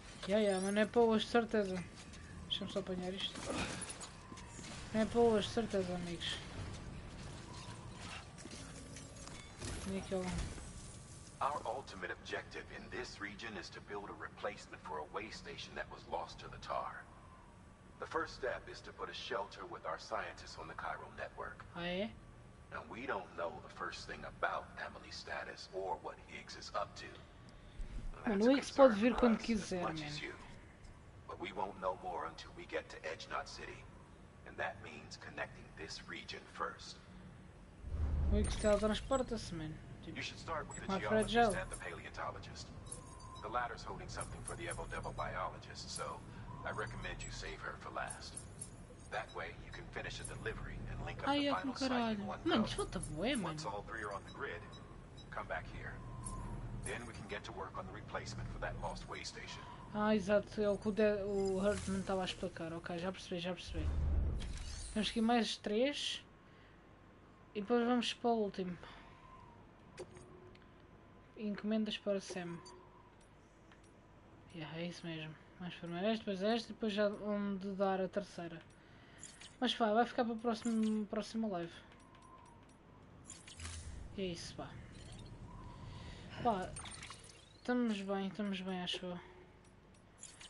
Mano, é para hoje, de certeza. Deixa-me só apanhar isto. Não é para hoje, de certeza, amigos. E aquele... Our ultimate objective in this region is to build a replacement for a way station that was lost to the tar. The first step is to put a shelter with our scientists on the chiral network. Ah, é? Now, we don't know the first thing about Emily's status or what Higgs is up to. Mano, o Higgs pode vir quando quiser, man. But we won't know more until we get to Edge Knot City. And that means connecting this region first. O Higgs teletransporta-se, man. You should start with the My geologist fragile. and the paleontologist. The latter's holding something for the Evo-Devo biologist, so I recommend you save her for last. That way, you can finish a delivery and link up Ai, the é com final site in caralho. one Mano, go. falta bué, mano. Once all three are on the grid, come back here. Then we can get to work on the replacement for that lost way station. Ah, exato, é o que o Hartman estava a explicar. Ok, já percebi. Temos aqui mais 3. E depois vamos para o último. Encomendas para Sam. É isso mesmo. Vamos primeiro esta, depois esta e depois já onde dar a terceira. Mas pá, vai ficar para a próxima live. E é isso, pá. Pá, estamos bem, acho eu.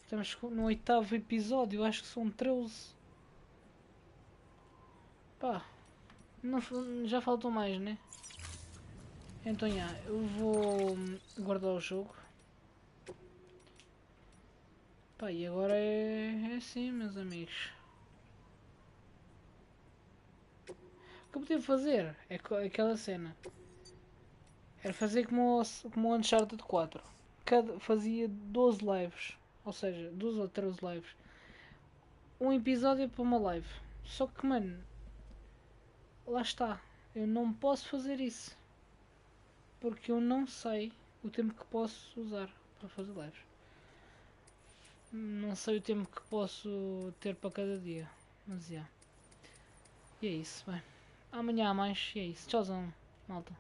Estamos no 8º episódio, acho que são 13. Pá, não, já faltam mais, né? Então, eu vou guardar o jogo. Pá, e agora é assim, meus amigos. O que eu podia fazer é aquela cena. Era fazer como o Uncharted 4. Fazia 12 lives. Ou seja, 12 ou 13 lives. Um episódio para uma live. Só que, mano, lá está. Eu não posso fazer isso. Porque eu não sei o tempo que posso usar para fazer lives. Não sei o tempo que posso ter para cada dia. Mas, E é isso, bem. Amanhã há mais. E é isso. Tchauzão, malta.